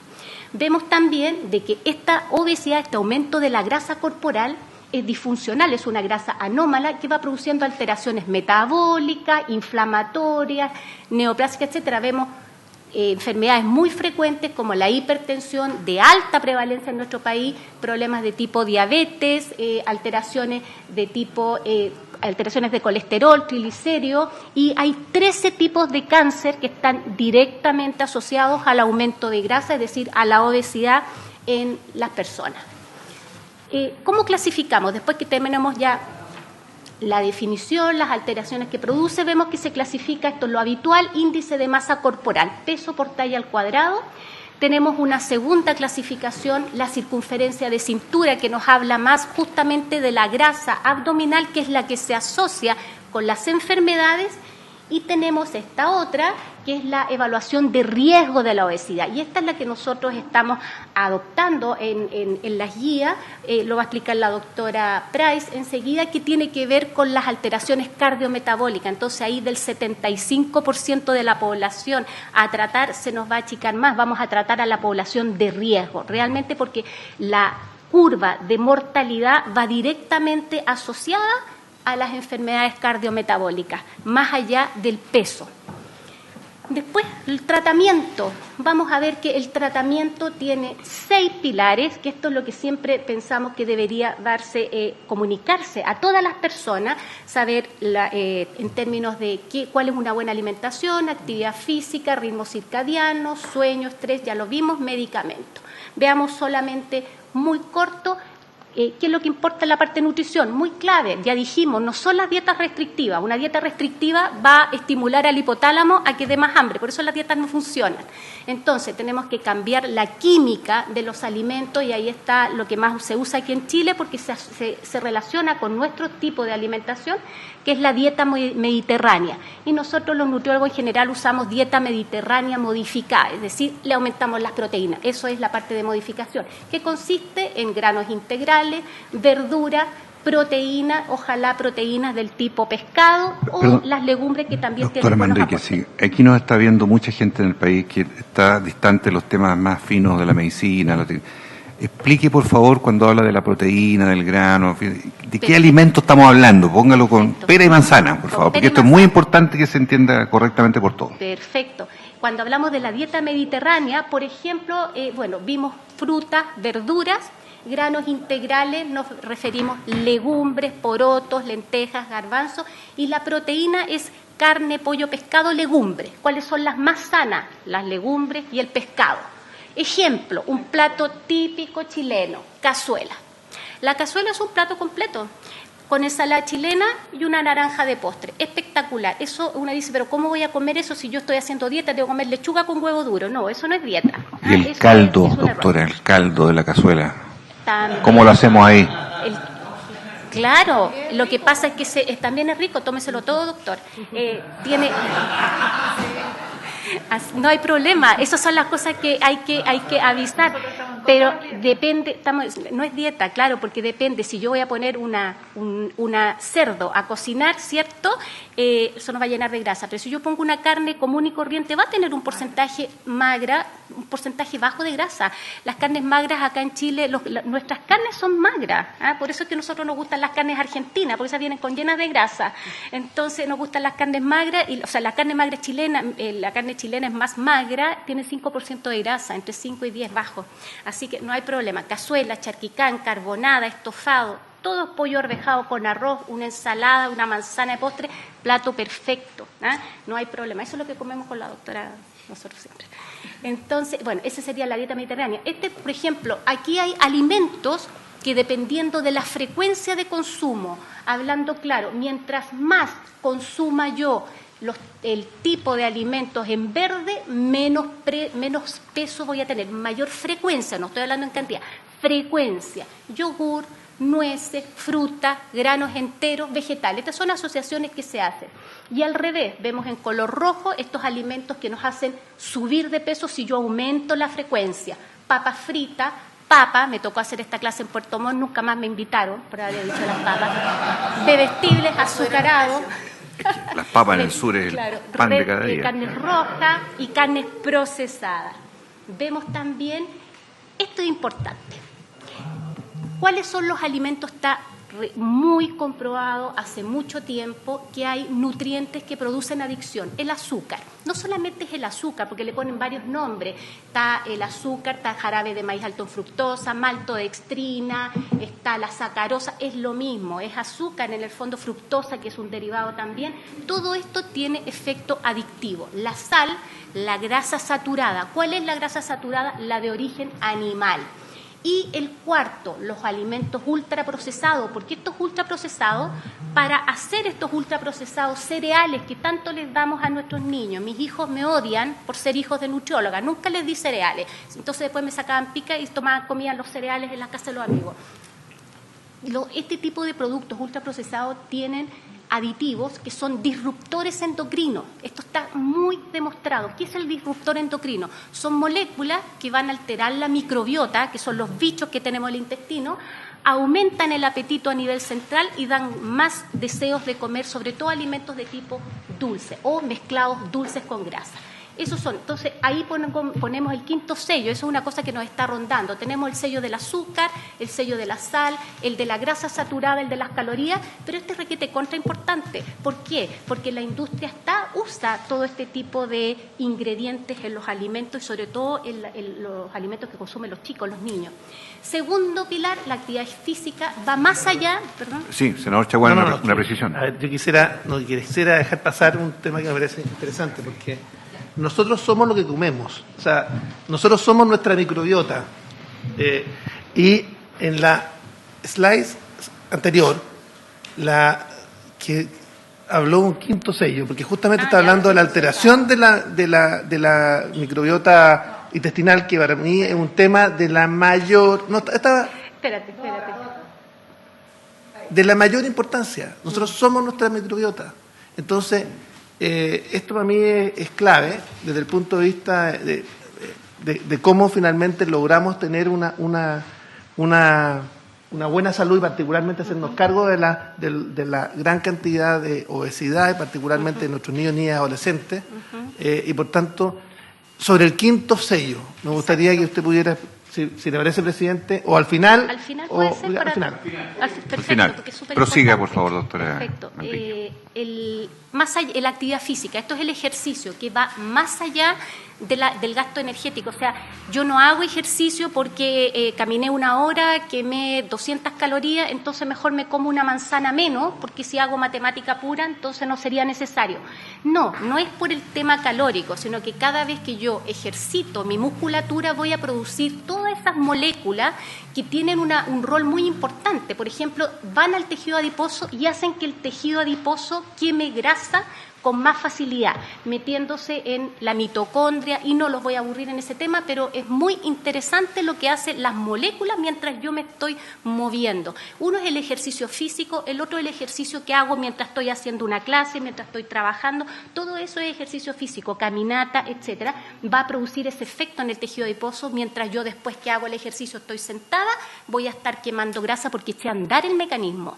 Vemos también de que esta obesidad, este aumento de la grasa corporal, es disfuncional, es una grasa anómala que va produciendo alteraciones metabólicas, inflamatorias, neoplásicas, etcétera. Vemos enfermedades muy frecuentes como la hipertensión de alta prevalencia en nuestro país, problemas de tipo diabetes, alteraciones de tipo alteraciones de colesterol, triglicéridos, y hay 13 tipos de cáncer que están directamente asociados al aumento de grasa, es decir, a la obesidad en las personas. ¿Cómo clasificamos? Después que terminamos ya la definición, las alteraciones que produce, vemos que se clasifica, esto es lo habitual, índice de masa corporal, peso por talla al cuadrado. Tenemos una segunda clasificación, la circunferencia de cintura, que nos habla más justamente de la grasa abdominal, que es la que se asocia con las enfermedades. Y tenemos esta otra, que es la evaluación de riesgo de la obesidad. Y esta es la que nosotros estamos adoptando en las guías, lo va a explicar la doctora Price enseguida, que tiene que ver con las alteraciones cardiometabólicas. Entonces ahí del 75% de la población a tratar se nos va a achicar más, vamos a tratar a la población de riesgo, realmente porque la curva de mortalidad va directamente asociada a las enfermedades cardiometabólicas, más allá del peso. Después, el tratamiento. Vamos a ver que el tratamiento tiene 6 pilares, que esto es lo que siempre pensamos que debería darse, comunicarse a todas las personas, saber en términos de cuál es una buena alimentación, actividad física, ritmo circadiano, sueño, estrés, ya lo vimos, medicamentos. Veamos solamente muy corto. ¿Qué es lo que importa en la parte de nutrición? Muy clave, ya dijimos, no son las dietas restrictivas. Una dieta restrictiva va a estimular al hipotálamo a que dé más hambre, por eso las dietas no funcionan. Entonces, tenemos que cambiar la química de los alimentos, y ahí está lo que más se usa aquí en Chile, porque se relaciona con nuestro tipo de alimentación, que es la dieta mediterránea. Y nosotros los nutriólogos en general usamos dieta mediterránea modificada, es decir, le aumentamos las proteínas. Eso es la parte de modificación, que consiste en granos integrales, verduras, proteínas, ojalá proteínas del tipo pescado, o las legumbres que también tienen buenos aportes. Sí, aquí nos está viendo mucha gente en el país que está distante de los temas más finos de la medicina. Explique, por favor, cuando habla de la proteína, del grano, ¿de qué alimento estamos hablando? Póngalo con pera y manzana, por favor, porque esto es muy importante que se entienda correctamente por todos. Perfecto. Cuando hablamos de la dieta mediterránea, por ejemplo, vimos frutas, verduras, granos integrales, nos referimos legumbres, porotos, lentejas, garbanzos, y la proteína es carne, pollo, pescado, legumbres. ¿Cuáles son las más sanas? Las legumbres y el pescado. Ejemplo, un plato típico chileno, cazuela. La cazuela es un plato completo, con ensalada chilena y una naranja de postre. Espectacular. Eso uno dice, pero ¿cómo voy a comer eso si yo estoy haciendo dieta? Tengo que comer lechuga con huevo duro. No, eso no es dieta. Y el caldo, es un doctora, error. el caldo de la cazuela. También. ¿Cómo lo hacemos ahí? Claro, lo que pasa es que también es rico, tómeselo todo, doctor. No hay problema, esas son las cosas que hay que avisar, pero depende, no es dieta, claro, porque depende, si yo voy a poner una cerdo a cocinar, ¿cierto? Eso nos va a llenar de grasa, pero si yo pongo una carne común y corriente, va a tener un porcentaje magra, un porcentaje bajo de grasa. Las carnes magras acá en Chile, nuestras carnes son magras, por eso es que a nosotros nos gustan las carnes argentinas, porque esas vienen con llenas de grasa. Entonces nos gustan las carnes magras, o sea, la carne magra chilena, la carne chilena es más magra, tiene 5% de grasa, entre 5 y 10 bajo. Así que no hay problema. Cazuela, charquicán, carbonada, estofado, todo pollo arvejado con arroz, una ensalada, una manzana de postre, plato perfecto. No hay problema. Eso es lo que comemos con la doctora nosotros siempre. Entonces, bueno, esa sería la dieta mediterránea. Por ejemplo, aquí hay alimentos que dependiendo de la frecuencia de consumo, hablando claro, mientras más consuma yo el tipo de alimentos en verde, menos peso voy a tener, mayor frecuencia, no estoy hablando en cantidad, frecuencia, yogur, nueces, fruta, granos enteros, vegetales. Estas son asociaciones que se hacen. Y al revés, vemos en color rojo estos alimentos que nos hacen subir de peso si yo aumento la frecuencia. Papa frita, me tocó hacer esta clase en Puerto Montt, nunca más me invitaron, por haber dicho las papas. Bebestibles, azucarados. Las papas en el sur es el pan de cada día. Carnes rojas y carnes procesadas. Vemos también, esto es importante, ¿cuáles son los alimentos? Está muy comprobado hace mucho tiempo que hay nutrientes que producen adicción. El azúcar, no solamente es el azúcar, porque le ponen varios nombres. Está el azúcar, está jarabe de maíz alto en fructosa, maltodextrina, está la sacarosa, es lo mismo, es azúcar, en el fondo fructosa, que es un derivado también. Todo esto tiene efecto adictivo. La sal, la grasa saturada. ¿Cuál es la grasa saturada? La de origen animal. Y el cuarto, los alimentos ultraprocesados, porque estos ultraprocesados, para hacer estos ultraprocesados cereales que tanto les damos a nuestros niños, mis hijos me odian por ser hijos de nutrióloga, nunca les di cereales, entonces después me sacaban pica y comían los cereales en la casa de los amigos. Este tipo de productos ultraprocesados tienen aditivos que son disruptores endocrinos. Esto está muy demostrado. ¿Qué es el disruptor endocrino? Son moléculas que van a alterar la microbiota, que son los bichos que tenemos en el intestino, aumentan el apetito a nivel central y dan más deseos de comer, sobre todo alimentos de tipo dulce o mezclados dulces con grasa. Esos son. Entonces, ahí ponemos el quinto sello. Eso es una cosa que nos está rondando. Tenemos el sello del azúcar, el sello de la sal, el de la grasa saturada, el de las calorías, pero este requete contra importante. ¿Por qué? Porque la industria usa todo este tipo de ingredientes en los alimentos y sobre todo en los alimentos que consumen los chicos, los niños. Segundo pilar, la actividad física va más allá. ¿Perdón? Sí, senador Chaguán, una precisión. A ver, yo quisiera dejar pasar un tema que me parece interesante, porque nosotros somos lo que comemos, o sea, nosotros somos nuestra microbiota. Y en la slide anterior, la que habló un quinto sello, porque justamente está hablando de la alteración de la microbiota intestinal, que para mí es un tema de la mayor... Espérate. De la mayor importancia. Nosotros somos nuestra microbiota. Entonces, esto para mí es clave desde el punto de vista de cómo finalmente logramos tener una buena salud y particularmente hacernos cargo de la gran cantidad de obesidad y particularmente de nuestros niños, niñas y adolescentes. Y por tanto, sobre el quinto sello, me gustaría que usted pudiera, si le parece, presidente, o al final. Al final puede ser al final. Perfecto, Al final. porque es súper Prosiga, importante. por favor, doctora. Perfecto. Manrique. Más allá, la actividad física, esto es el ejercicio que va más allá del gasto energético. O sea, yo no hago ejercicio porque caminé 1 hora, quemé 200 calorías, entonces mejor me como una manzana menos, porque si hago matemática pura, entonces no sería necesario. No es por el tema calórico, sino que cada vez que yo ejercito mi musculatura voy a producir todas esas moléculas que tienen un rol muy importante. Por ejemplo, van al tejido adiposo y hacen que el tejido adiposo queme grasa con más facilidad, metiéndose en la mitocondria, y no los voy a aburrir en ese tema, pero es muy interesante lo que hacen las moléculas mientras yo me estoy moviendo. Uno es el ejercicio físico, el otro es el ejercicio que hago mientras estoy haciendo una clase, mientras estoy trabajando. Todo eso es ejercicio físico, caminata, etcétera. Va a producir ese efecto en el tejido adiposo, mientras yo después que hago el ejercicio estoy sentada, voy a estar quemando grasa porque eché a andar el mecanismo.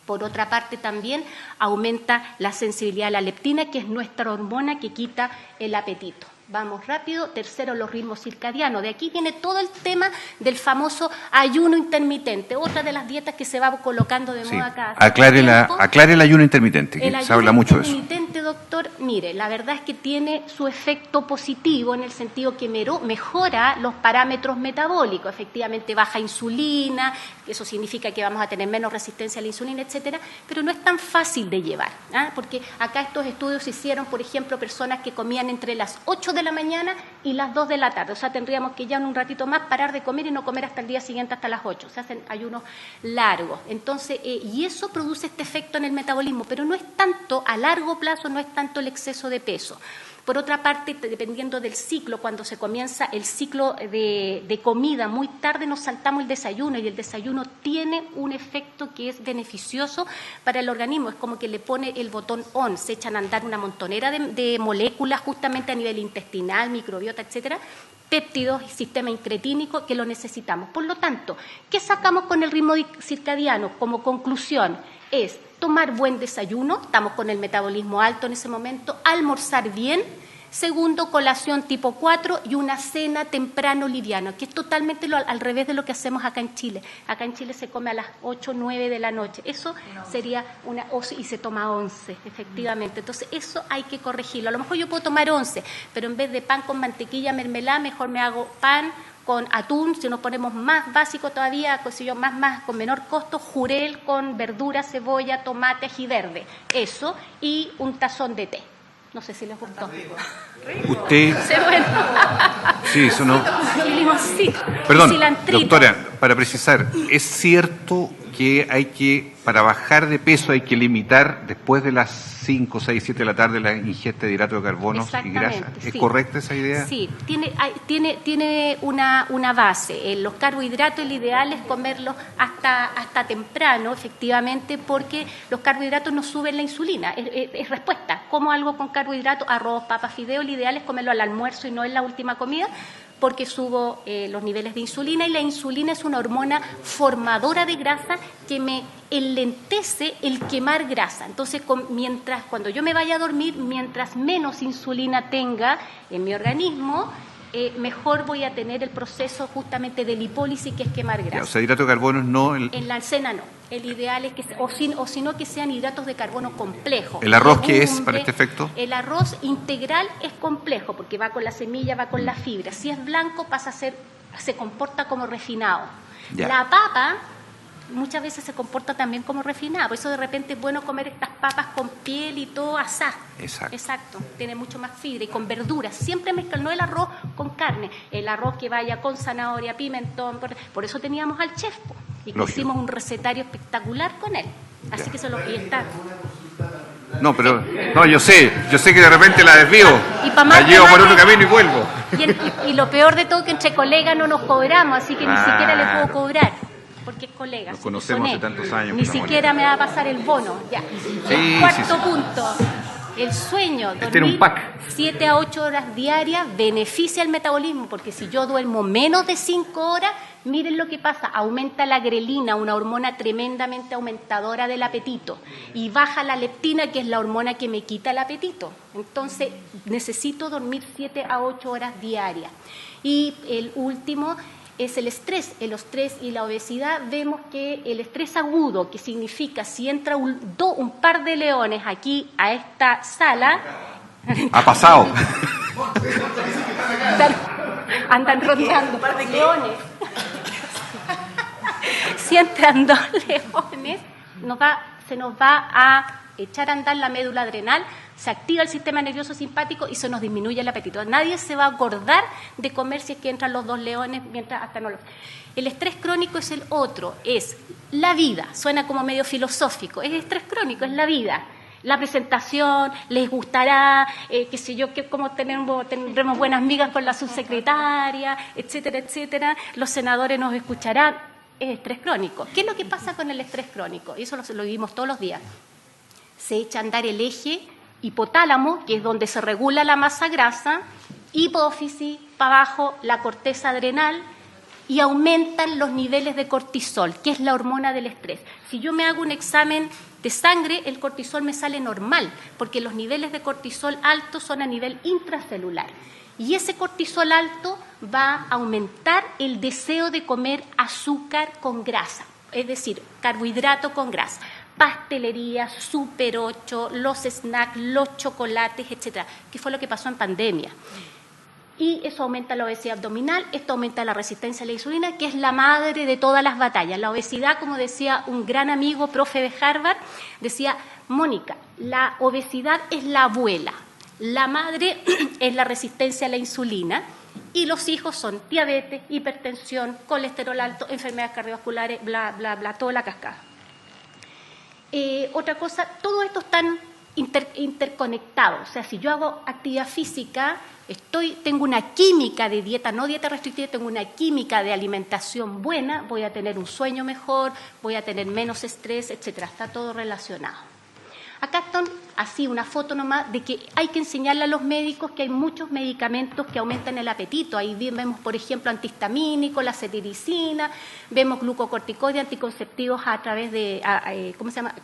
Por otra parte, también aumenta la sensibilidad a la leptina, que es nuestra hormona que quita el apetito. Vamos rápido. Tercero, los ritmos circadianos. De aquí viene todo el tema del famoso ayuno intermitente, otra de las dietas que se va colocando de moda cada tiempo. Aclare el ayuno intermitente, que se habla mucho de eso. El ayuno intermitente, doctor, mire, la verdad es que tiene su efecto positivo en el sentido que mejora los parámetros metabólicos. Efectivamente, baja insulina, eso significa que vamos a tener menos resistencia a la insulina, etcétera, pero no es tan fácil de llevar, porque acá estos estudios se hicieron, por ejemplo, personas que comían entre las 8 de la mañana y las 2 de la tarde. O sea, tendríamos que ya en un ratito más parar de comer y no comer hasta el día siguiente, hasta las 8. Se hacen ayunos largos. Entonces, y eso produce este efecto en el metabolismo, pero no es tanto, a largo plazo, no es tanto el exceso de peso. Por otra parte, dependiendo del ciclo, cuando se comienza el ciclo de comida muy tarde, nos saltamos el desayuno, y el desayuno tiene un efecto que es beneficioso para el organismo. Es como que le pone el botón on, se echan a andar una montonera de moléculas justamente a nivel intestinal, microbiota, etcétera, péptidos y sistema incretínico que lo necesitamos. Por lo tanto, ¿qué sacamos con el ritmo circadiano? Como conclusión, es tomar buen desayuno, estamos con el metabolismo alto en ese momento, almorzar bien. Segundo, colación tipo 4 y una cena temprano liviana, que es totalmente al revés de lo que hacemos acá en Chile. Acá en Chile se come a las 8, 9 de la noche. Eso sería y se toma 11, efectivamente. Entonces, eso hay que corregirlo. A lo mejor yo puedo tomar 11, pero en vez de pan con mantequilla, mermelada, mejor me hago pan con atún. Si nos ponemos más básico todavía, más con menor costo, jurel con verdura, cebolla, tomate, ají verde. Eso, y un tazón de té. No sé si les gustó. Usted... Sí, eso no. Y limoncito. Perdón, y cilantrito. doctora, para precisar, ¿es cierto que para bajar de peso hay que limitar después de las 5, 6, 7 de la tarde la ingesta de hidratos de carbono y grasa? ¿Es correcta esa idea? Sí, tiene una base. Los carbohidratos, el ideal es comerlos hasta temprano, efectivamente, porque los carbohidratos nos suben la insulina. Es respuesta. Como algo con carbohidratos, arroz, papas, fideo, el ideal es comerlo al almuerzo y no en la última comida, porque subo los niveles de insulina, y la insulina es una hormona formadora de grasa que me enlentece el quemar grasa. Entonces, cuando yo me vaya a dormir, mientras menos insulina tenga en mi organismo, mejor voy a tener el proceso justamente de lipólisis, que es quemar grasa. O sea, hidratos de carbono no... En la cena no. El ideal es que, o si no, que sean hidratos de carbono complejos. ¿El arroz qué es para este efecto? El arroz integral es complejo porque va con la semilla, va con la fibra. Si es blanco se comporta como refinado. Ya. La papa muchas veces se comporta también como refinada. Por eso de repente es bueno comer estas papas con piel y todo asá. Exacto. Tiene mucho más fibra y con verduras. Siempre mezclan, no el arroz con carne. El arroz que vaya con zanahoria, pimentón. Por eso teníamos al chef, y que hicimos un recetario espectacular con él. Así que eso es lo que está. No, pero yo sé que de repente la desvío, la llevo por otro camino y vuelvo. Y lo peor de todo, que entre colegas no nos cobramos, así que ni siquiera le puedo cobrar, porque es colega. Nos conocemos hace tantos años. Ni siquiera me va a pasar el bono. Ya. Sí, Cuarto punto. El sueño, dormir 7 a 8 horas diarias beneficia el metabolismo, porque si yo duermo menos de 5 horas, miren lo que pasa, aumenta la grelina, una hormona tremendamente aumentadora del apetito, y baja la leptina, que es la hormona que me quita el apetito. Entonces, necesito dormir 7 a 8 horas diarias. Y el último es el estrés. El estrés y la obesidad, vemos que el estrés agudo, que significa si entra un par de leones aquí a esta sala... Ha pasado. andan rondando leones. Si entran 2 leones, se nos va a echar a andar la médula adrenal, se activa el sistema nervioso simpático y se nos disminuye el apetito. Nadie se va a acordar de comer si es que entran los 2 leones mientras hasta no lo... El estrés crónico es el otro, es la vida, suena como medio filosófico, es estrés crónico, es la vida. La presentación, les gustará, qué sé yo, cómo tendremos buenas migas con la subsecretaria, etcétera, etcétera. Los senadores nos escucharán. Es estrés crónico. ¿Qué es lo que pasa con el estrés crónico? Y eso lo vivimos todos los días. Se echa a andar el eje hipotálamo, que es donde se regula la masa grasa, hipófisis, para abajo la corteza adrenal, y aumentan los niveles de cortisol, que es la hormona del estrés. Si yo me hago un examen de sangre, el cortisol me sale normal, porque los niveles de cortisol altos son a nivel intracelular. Y ese cortisol alto va a aumentar el deseo de comer azúcar con grasa, es decir, carbohidrato con grasa. Pastelería, Super 8, los snacks, los chocolates, etcétera, que fue lo que pasó en pandemia. Y eso aumenta la obesidad abdominal, esto aumenta la resistencia a la insulina, que es la madre de todas las batallas. La obesidad, como decía un gran amigo, profe de Harvard, decía, Mónica, la obesidad es la abuela, la madre es la resistencia a la insulina y los hijos son diabetes, hipertensión, colesterol alto, enfermedades cardiovasculares, bla, bla, bla, toda la cascada. Otra cosa, todo esto están interconectados. O sea, si yo hago actividad física, tengo una química de dieta, no dieta restrictiva, tengo una química de alimentación buena, voy a tener un sueño mejor, voy a tener menos estrés, etcétera. Está todo relacionado. Acá están así una foto nomás de que hay que enseñarle a los médicos que hay muchos medicamentos que aumentan el apetito. Ahí vemos, por ejemplo, antihistamínicos, la cetiricina, vemos glucocorticoides, anticonceptivos a través de,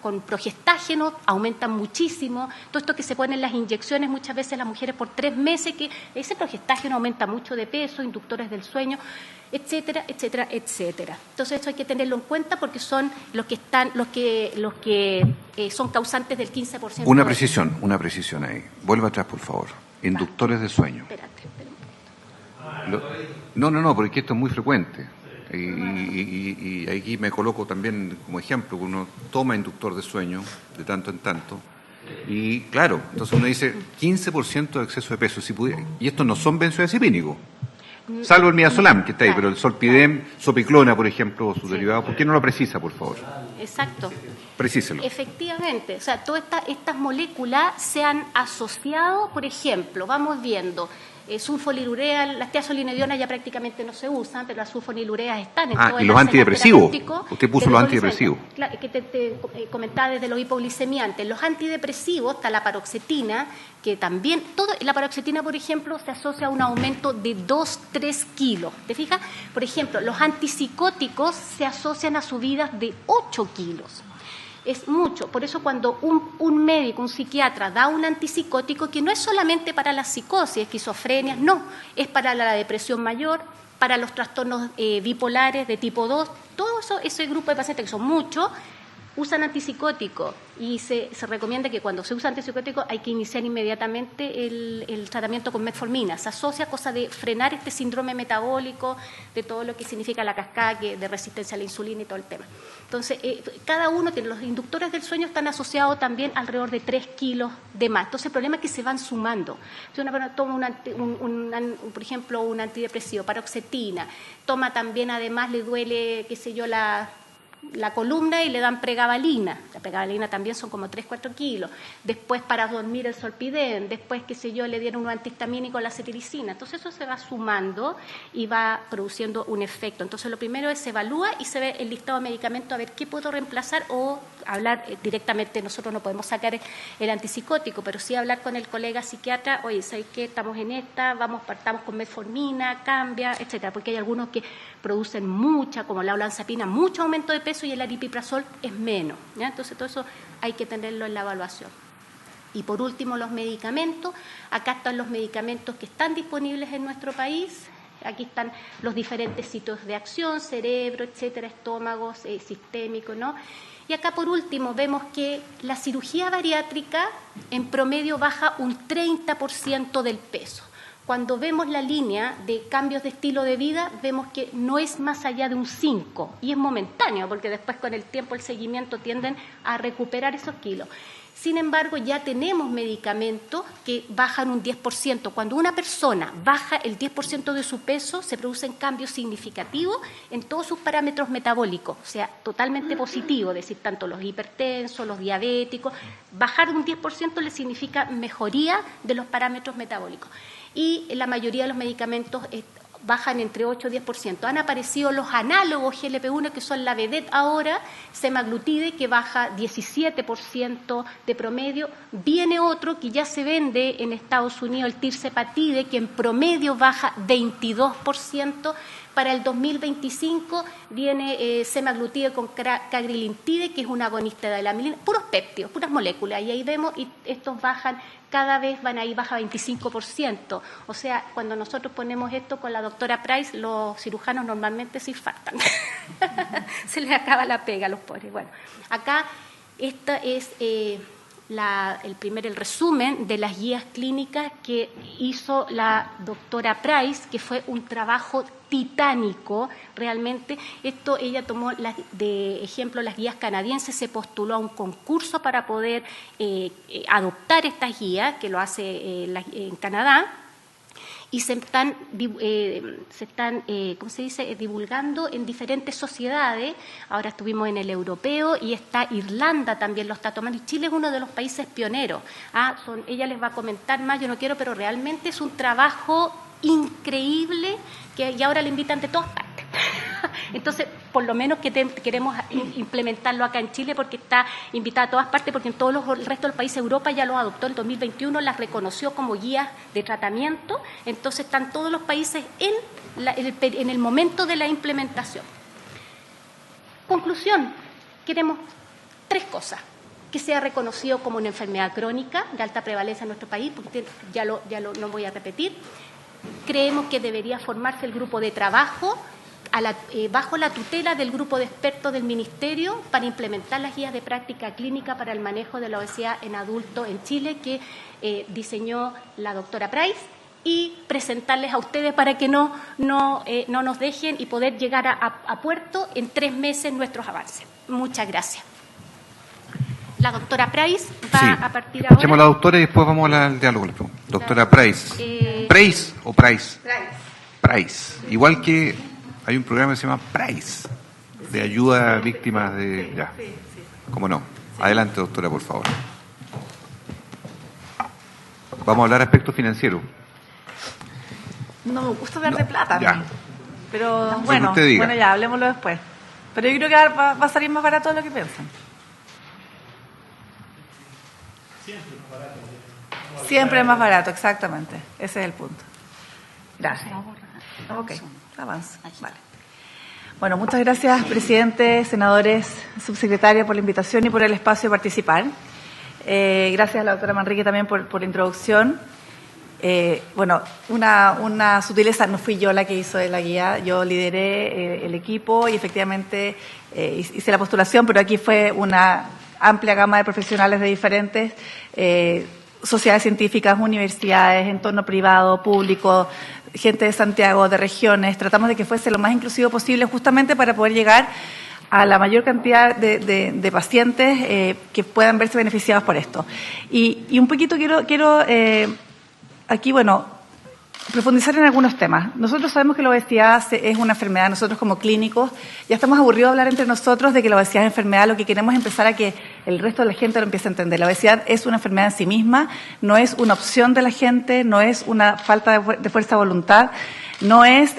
con progestágenos, aumentan muchísimo. Todo esto que se ponen las inyecciones muchas veces las mujeres por 3 meses, que ese progestágeno aumenta mucho de peso, inductores del sueño, etcétera, etcétera, etcétera. Entonces esto hay que tenerlo en cuenta porque son los que son causantes del 15%. Una precisión ahí. Vuelva atrás, por favor. Inductores de sueño. Espérate. No, porque esto es muy frecuente. Y aquí me coloco también como ejemplo, uno toma inductor de sueño de tanto en tanto. Y claro, entonces uno dice 15% de exceso de peso. Y estos no son benzodiazepínicos. Salvo el midazolam, que está ahí, pero el solpidem, sopiclona, por ejemplo, o su derivado, ¿por qué no lo precisa, por favor? Exacto. Precíselo. Efectivamente, o sea, todas estas moléculas se han asociado, por ejemplo, vamos viendo, sulfonilurea, las tiazolinediona ya prácticamente no se usan, pero las sulfonilureas están en todo y el los antidepresivos. Usted puso los antidepresivos. antidepresivos. Claro, que te comentaba desde los hipoglicemiantes. Los antidepresivos, está la paroxetina, que también, la paroxetina, por ejemplo, se asocia a un aumento de 2-3 kilos. ¿Te fijas? Por ejemplo, los antipsicóticos se asocian a subidas de 8 kilos. Es mucho. Por eso cuando un médico, un psiquiatra da un antipsicótico, que no es solamente para la psicosis, esquizofrenia, no, es para la depresión mayor, para los trastornos bipolares de tipo 2, todo eso, ese grupo de pacientes que son muchos, usan antipsicóticos y se recomienda que cuando se usa antipsicótico hay que iniciar inmediatamente el tratamiento con metformina. Se asocia a cosa de frenar este síndrome metabólico, de todo lo que significa la cascada de resistencia a la insulina y todo el tema. Entonces, cada uno tiene, los inductores del sueño están asociados también alrededor de 3 kilos de más. Entonces, el problema es que se van sumando. Si una persona toma, por ejemplo, un antidepresivo, paroxetina, toma también, además, le duele, qué sé yo, la columna y le dan pregabalina. La pregabalina también son como 3-4 kilos. Después para dormir el solpidem, después, qué sé yo, le dieron un antihistamínico, la cetiricina. Entonces eso se va sumando y va produciendo un efecto. Entonces lo primero es se evalúa y se ve el listado de medicamentos a ver qué puedo reemplazar o hablar directamente. Nosotros no podemos sacar el antipsicótico, pero sí hablar con el colega psiquiatra, oye, ¿sabes qué? Estamos en esta, partamos con metformina, cambia, etcétera, porque hay algunos que producen mucha, como la olanzapina, mucho aumento de peso y el aripiprazol es menos, ¿ya? Entonces todo eso hay que tenerlo en la evaluación. Y por último, los medicamentos. Acá están los medicamentos que están disponibles en nuestro país. Aquí están los diferentes sitios de acción, cerebro, etcétera, estómagos, sistémico, ¿no? Y acá por último vemos que la cirugía bariátrica en promedio baja un 30% del peso. cuando vemos la línea de cambios de estilo de vida, vemos que no es más allá de un 5 y es momentáneo, porque después con el tiempo el seguimiento tienden a recuperar esos kilos. Sin embargo, ya tenemos medicamentos que bajan un 10%. Cuando una persona baja el 10% de su peso, se producen cambios significativos en todos sus parámetros metabólicos, o sea, totalmente positivo, es decir, tanto los hipertensos, los diabéticos. Bajar un 10% le significa mejoría de los parámetros metabólicos. Y la mayoría de los medicamentos bajan entre 8 y 10%. Han aparecido los análogos GLP-1, que son la vedette ahora, semaglutide, que baja 17% de promedio. Viene otro que ya se vende en Estados Unidos, el tirzepatide, que en promedio baja 22%. Para el 2025 viene semaglutide con cagrilintide, que es un agonista de la amilina, puros péptidos, puras moléculas, y ahí vemos, y estos bajan, cada vez van ahí, baja 25%. O sea, cuando nosotros ponemos esto con la doctora Price, los cirujanos normalmente se infartan. Se les acaba la pega a los pobres. Bueno, acá esta es el resumen de las guías clínicas que hizo la doctora Price, que fue un trabajo titánico, realmente. Esto ella tomó de ejemplo las guías canadienses, se postuló a un concurso para poder adoptar estas guías, que lo hace en Canadá, y se están ¿cómo se dice?, divulgando en diferentes sociedades. Ahora estuvimos en el europeo y está Irlanda también lo está tomando, y Chile es uno de los países pioneros. Ella les va a comentar más, yo no quiero, pero realmente es un trabajo increíble y ahora le invitan de todas partes. Entonces, por lo menos queremos implementarlo acá en Chile, porque está invitada a todas partes, porque en el resto del país, Europa ya lo adoptó en 2021, las reconoció como guías de tratamiento. Entonces están todos los países en el momento de la implementación. Conclusión, queremos 3 cosas: que sea reconocido como una enfermedad crónica de alta prevalencia en nuestro país, porque no voy a repetir. Creemos que debería formarse el grupo de trabajo bajo la tutela del grupo de expertos del Ministerio para implementar las guías de práctica clínica para el manejo de la obesidad en adultos en Chile, que diseñó la doctora Price, y presentarles a ustedes para que no nos dejen y poder llegar a puerto en 3 meses nuestros avances. Muchas gracias. La doctora Price va a partir ahora. Escuchemos a la doctora y después vamos al diálogo. Doctora Price. ¿Price o Price? Price. Igual que hay un programa que se llama Price, de ayuda a víctimas de... Ya, cómo no. Adelante, doctora, por favor. Vamos a hablar aspectos financieros. No me gusta hablar de plata, ya. Pero bueno, ya, hablemoslo después. Pero yo creo que va a salir más barato de lo que piensan. Siempre es más barato, exactamente. Ese es el punto. Gracias. Ok, avanza. Vale. Bueno, muchas gracias, presidente, senadores, subsecretaria, por la invitación y por el espacio de participar. Gracias a la doctora Manrique también por la introducción. Bueno, una sutileza, no fui yo la que hizo la guía, yo lideré el equipo y efectivamente hice la postulación, pero aquí fue una amplia gama de profesionales de diferentes sociedades científicas, universidades, entorno privado, público, gente de Santiago, de regiones. Tratamos de que fuese lo más inclusivo posible, justamente para poder llegar a la mayor cantidad de pacientes que puedan verse beneficiados por esto. Y un poquito quiero aquí, profundizar en algunos temas. Nosotros sabemos que la obesidad es una enfermedad. Nosotros como clínicos ya estamos aburridos de hablar entre nosotros de que la obesidad es enfermedad. Lo que queremos es empezar a que el resto de la gente lo empiece a entender. La obesidad es una enfermedad en sí misma, no es una opción de la gente, no es una falta de fuerza de voluntad, no es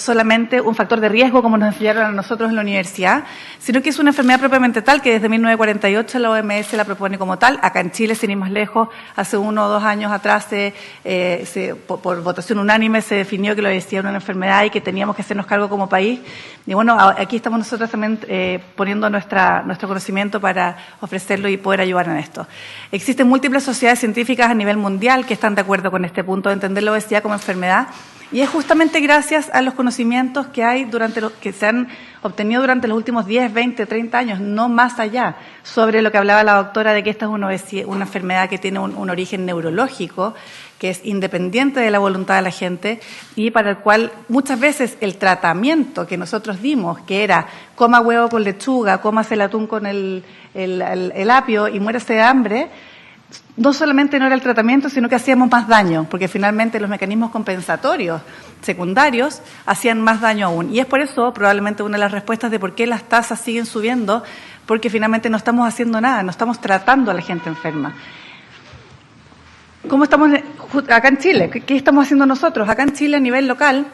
solamente un factor de riesgo como nos enseñaron a nosotros en la universidad, sino que es una enfermedad propiamente tal que desde 1948 la OMS la propone como tal. Acá en Chile, sin ir más lejos, hace 1 o 2 años atrás por votación unánime se definió que la obesidad era una enfermedad y que teníamos que hacernos cargo como país. Y bueno, aquí estamos nosotros también poniendo nuestro conocimiento para ofrecerlo y poder ayudar en esto. Existen múltiples sociedades científicas a nivel mundial que están de acuerdo con este punto de entender la obesidad como enfermedad. Y es justamente gracias a los conocimientos que hay que se han obtenido durante los últimos 10, 20, 30 años, no más allá, sobre lo que hablaba la doctora de que esta es una enfermedad que tiene un origen neurológico, que es independiente de la voluntad de la gente y para el cual muchas veces el tratamiento que nosotros dimos, que era coma huevo con lechuga, cómase el atún con el apio y muérase de hambre, no solamente no era el tratamiento, sino que hacíamos más daño, porque finalmente los mecanismos compensatorios secundarios hacían más daño aún. Y es por eso probablemente una de las respuestas de por qué las tasas siguen subiendo, porque finalmente no estamos haciendo nada, no estamos tratando a la gente enferma. ¿Cómo estamos acá en Chile? ¿Qué estamos haciendo nosotros? Acá en Chile, a nivel local,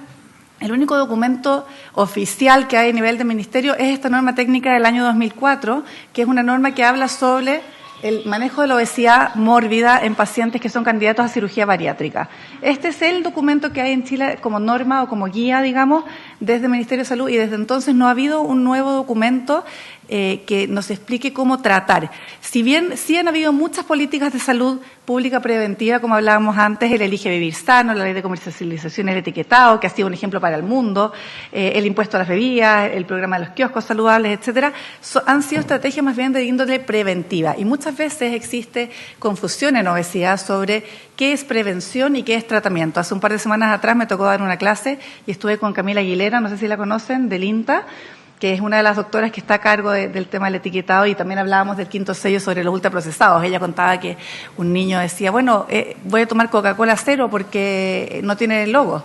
el único documento oficial que hay a nivel de ministerio es esta norma técnica del año 2004, que es una norma que habla sobre el manejo de la obesidad mórbida en pacientes que son candidatos a cirugía bariátrica. Este es el documento que hay en Chile como norma o como guía, digamos, desde el Ministerio de Salud, y desde entonces no ha habido un nuevo documento que nos explique cómo tratar. Si bien sí han habido muchas políticas de salud pública preventiva, como hablábamos antes, el Elige Vivir Sano, la ley de comercialización y el etiquetado, que ha sido un ejemplo para el mundo, el impuesto a las bebidas, el programa de los kioscos saludables, etcétera, han sido estrategias más bien de índole preventiva. Y muchas veces existe confusión en obesidad sobre qué es prevención y qué es tratamiento. Hace un par de semanas atrás me tocó dar una clase y estuve con Camila Aguilera, no sé si la conocen, del INTA, que es una de las doctoras que está a cargo del tema del etiquetado, y también hablábamos del 5º sello sobre los ultraprocesados. Ella contaba que un niño decía, bueno, voy a tomar Coca-Cola cero porque no tiene logo,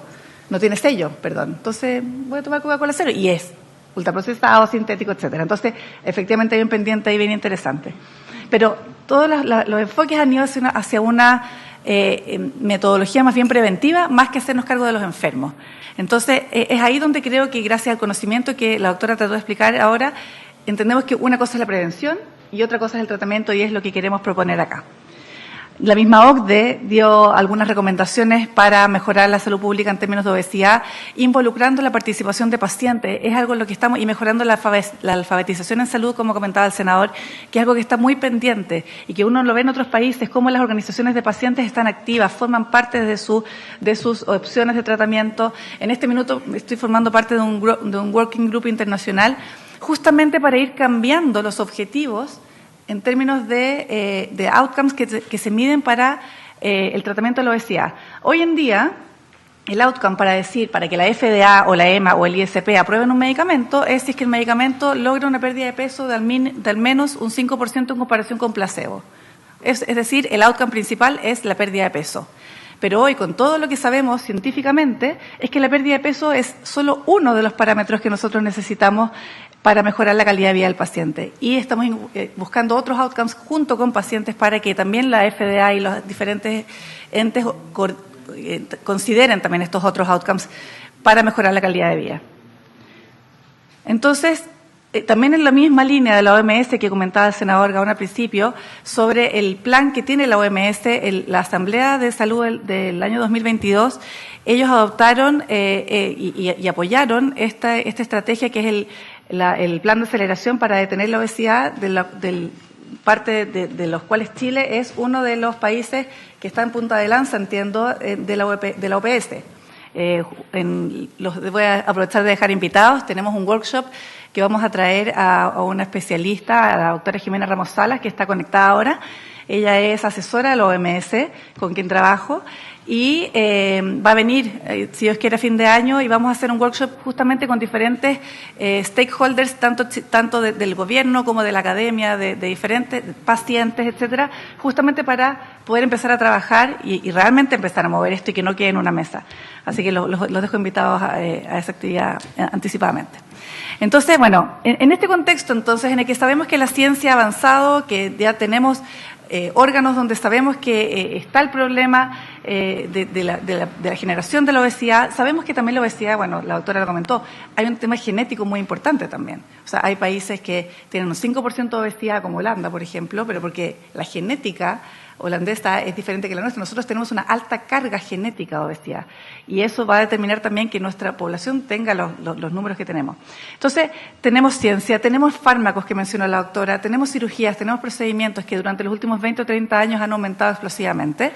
no tiene sello, perdón. Entonces voy a tomar Coca-Cola cero y es ultraprocesado, sintético, etcétera. Entonces, efectivamente hay un pendiente ahí bien interesante. Pero todos los enfoques han ido hacia una metodología más bien preventiva, más que hacernos cargo de los enfermos. Entonces, es ahí donde creo que gracias al conocimiento que la doctora trató de explicar ahora, entendemos que una cosa es la prevención y otra cosa es el tratamiento, y es lo que queremos proponer acá. La misma OCDE dio algunas recomendaciones para mejorar la salud pública en términos de obesidad, involucrando la participación de pacientes. Es algo en lo que estamos, y mejorando la alfabetización en salud, como comentaba el senador, que es algo que está muy pendiente y que uno lo ve en otros países, cómo las organizaciones de pacientes están activas, forman parte de sus opciones de tratamiento. En este minuto estoy formando parte de un working group internacional, justamente para ir cambiando los objetivos en términos de outcomes que se miden para el tratamiento de la obesidad. Hoy en día, el outcome para que la FDA o la EMA o el ISP aprueben un medicamento es si es que el medicamento logra una pérdida de peso de al menos un 5% en comparación con placebo. Es decir, el outcome principal es la pérdida de peso. Pero hoy, con todo lo que sabemos científicamente, es que la pérdida de peso es solo uno de los parámetros que nosotros necesitamos para mejorar la calidad de vida del paciente. Y estamos buscando otros outcomes junto con pacientes para que también la FDA y los diferentes entes consideren también estos otros outcomes para mejorar la calidad de vida. Entonces, también en la misma línea de la OMS que comentaba el senador Gaona al principio, sobre el plan que tiene la OMS, la Asamblea de Salud del año 2022, ellos adoptaron y apoyaron esta estrategia que es el plan de aceleración para detener la obesidad, parte de los cuales Chile es uno de los países que está en punta de lanza, entiendo, de la OPS. Los voy a aprovechar de dejar invitados. Tenemos un workshop que vamos a traer a una especialista, a la doctora Jimena Ramos Salas, que está conectada ahora. Ella es asesora de la OMS, con quien trabajo, y va a venir, si Dios quiere, a fin de año, y vamos a hacer un workshop justamente con diferentes stakeholders, tanto del gobierno como de la academia, de diferentes pacientes, etcétera, justamente para poder empezar a trabajar y realmente empezar a mover esto y que no quede en una mesa. Así que los dejo invitados a esa actividad anticipadamente. Entonces, bueno, en este contexto, entonces, en el que sabemos que la ciencia ha avanzado, que ya tenemos órganos donde sabemos que está el problema de la generación de la obesidad, sabemos que también la obesidad, bueno, la doctora lo comentó, hay un tema genético muy importante también. O sea, hay países que tienen un 5% de obesidad, como Holanda, por ejemplo, pero porque la genética holandesa es diferente que la nuestra. Nosotros tenemos una alta carga genética de obesidad y eso va a determinar también que nuestra población tenga los números que tenemos. Entonces, tenemos ciencia, tenemos fármacos que mencionó la doctora, tenemos cirugías, tenemos procedimientos que durante los últimos 20 o 30 años han aumentado explosivamente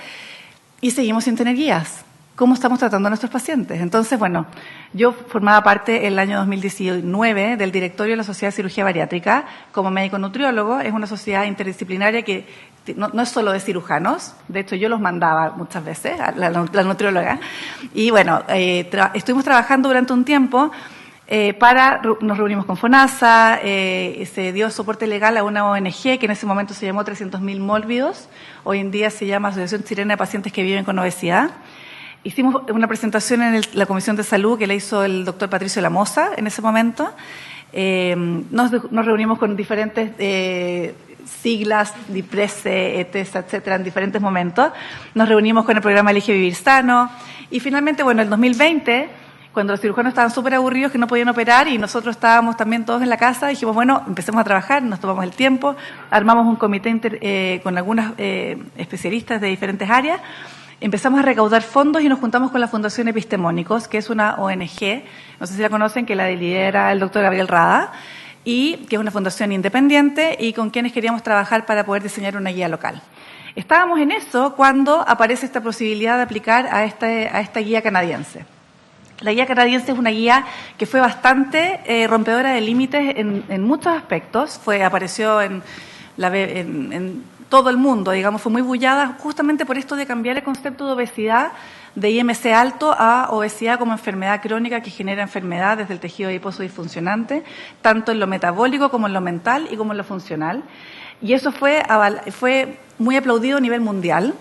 y seguimos sin tener guías. cómo estamos tratando a nuestros pacientes. Entonces, bueno, yo formaba parte el año 2019 del directorio de la Sociedad de Cirugía Bariátrica como médico nutriólogo. Es una sociedad interdisciplinaria que no es solo de cirujanos, de hecho yo los mandaba muchas veces, a la nutrióloga. Y bueno, estuvimos trabajando durante un tiempo nos reunimos con FONASA, se dio soporte legal a una ONG que en ese momento se llamó 300.000 Mórbidos, hoy en día se llama Asociación Chilena de Pacientes que Viven con Obesidad. Hicimos una presentación en la Comisión de Salud que la hizo el doctor Patricio Lamosa en ese momento. Nos reunimos con diferentes siglas, DIPRESE, ETESA, etcétera, en diferentes momentos. Nos reunimos con el programa Elige Vivir Sano. Y finalmente, bueno, el 2020, cuando los cirujanos estaban súper aburridos que no podían operar y nosotros estábamos también todos en la casa, dijimos, bueno, empecemos a trabajar, nos tomamos el tiempo, armamos un comité con algunas especialistas de diferentes áreas. Empezamos a recaudar fondos y nos juntamos con la Fundación Epistemónicos, que es una ONG, no sé si la conocen, que la lidera el doctor Gabriel Rada, y que es una fundación independiente y con quienes queríamos trabajar para poder diseñar una guía local. Estábamos en eso cuando aparece esta posibilidad de aplicar a esta guía canadiense. La guía canadiense es una guía que fue bastante rompedora de límites en muchos aspectos. Apareció en todo el mundo, digamos, fue muy bullada justamente por esto de cambiar el concepto de obesidad de IMC alto a obesidad como enfermedad crónica que genera enfermedad desde el tejido adiposo disfuncionante, tanto en lo metabólico como en lo mental y como en lo funcional. Y eso fue muy aplaudido a nivel mundial.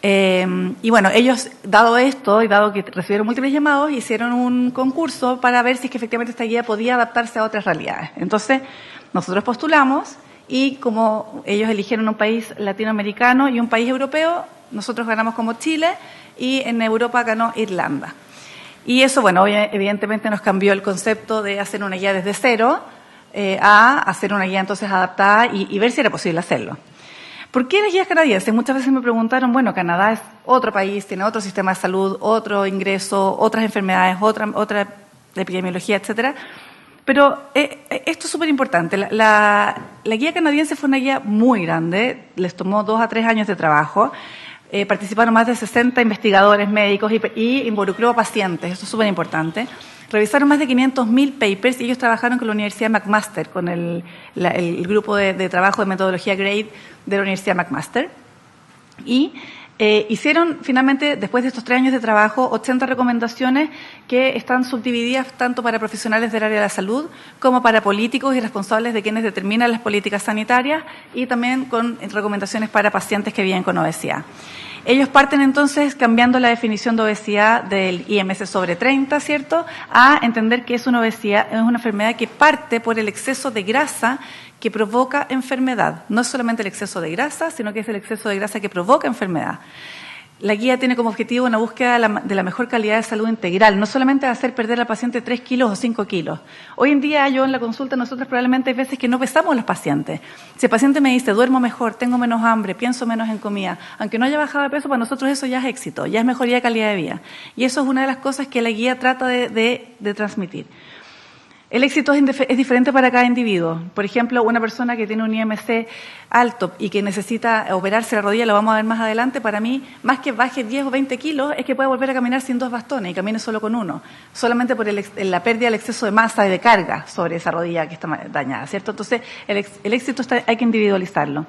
Y bueno, ellos, dado esto y dado que recibieron múltiples llamados, hicieron un concurso para ver si es que efectivamente esta guía podía adaptarse a otras realidades. Entonces, nosotros postulamos y como ellos eligieron un país latinoamericano y un país europeo, nosotros ganamos como Chile y en Europa ganó Irlanda. Y eso, bueno, evidentemente nos cambió el concepto de hacer una guía desde cero a hacer una guía entonces adaptada y ver si era posible hacerlo. ¿Por qué las guías canadienses? Muchas veces me preguntaron, bueno, Canadá es otro país, tiene otro sistema de salud, otro ingreso, otras enfermedades, otra epidemiología, etcétera. Pero esto es súper importante. La guía canadiense fue una guía muy grande, les tomó 2 a 3 años de trabajo, participaron más de 60 investigadores médicos y involucró a pacientes, eso es súper importante. Revisaron más de 500.000 papers y ellos trabajaron con la Universidad McMaster, con el grupo de trabajo de metodología GRADE de la Universidad McMaster. Y hicieron finalmente, después de estos 3 años de trabajo, 80 recomendaciones que están subdivididas tanto para profesionales del área de la salud como para políticos y responsables de quienes determinan las políticas sanitarias y también con recomendaciones para pacientes que viven con obesidad. Ellos parten entonces cambiando la definición de obesidad del IMC sobre 30, ¿cierto?, a entender que es una obesidad, es una enfermedad que parte por el exceso de grasa que provoca enfermedad. No es solamente el exceso de grasa, sino que es el exceso de grasa que provoca enfermedad. La guía tiene como objetivo una búsqueda de la mejor calidad de salud integral, no solamente hacer perder al paciente 3 kilos o 5 kilos. Hoy en día yo en la consulta, nosotros probablemente hay veces que no pesamos a los pacientes. Si el paciente me dice, duermo mejor, tengo menos hambre, pienso menos en comida, aunque no haya bajado de peso, para nosotros eso ya es éxito, ya es mejoría de calidad de vida. Y eso es una de las cosas que la guía trata de transmitir. El éxito es diferente para cada individuo. Por ejemplo, una persona que tiene un IMC alto y que necesita operarse la rodilla, lo vamos a ver más adelante, para mí, más que baje 10 o 20 kilos, es que pueda volver a caminar sin 2 bastones y camine solo con uno, solamente por la pérdida del exceso de masa y de carga sobre esa rodilla que está dañada, ¿cierto? Entonces, el éxito hay que individualizarlo.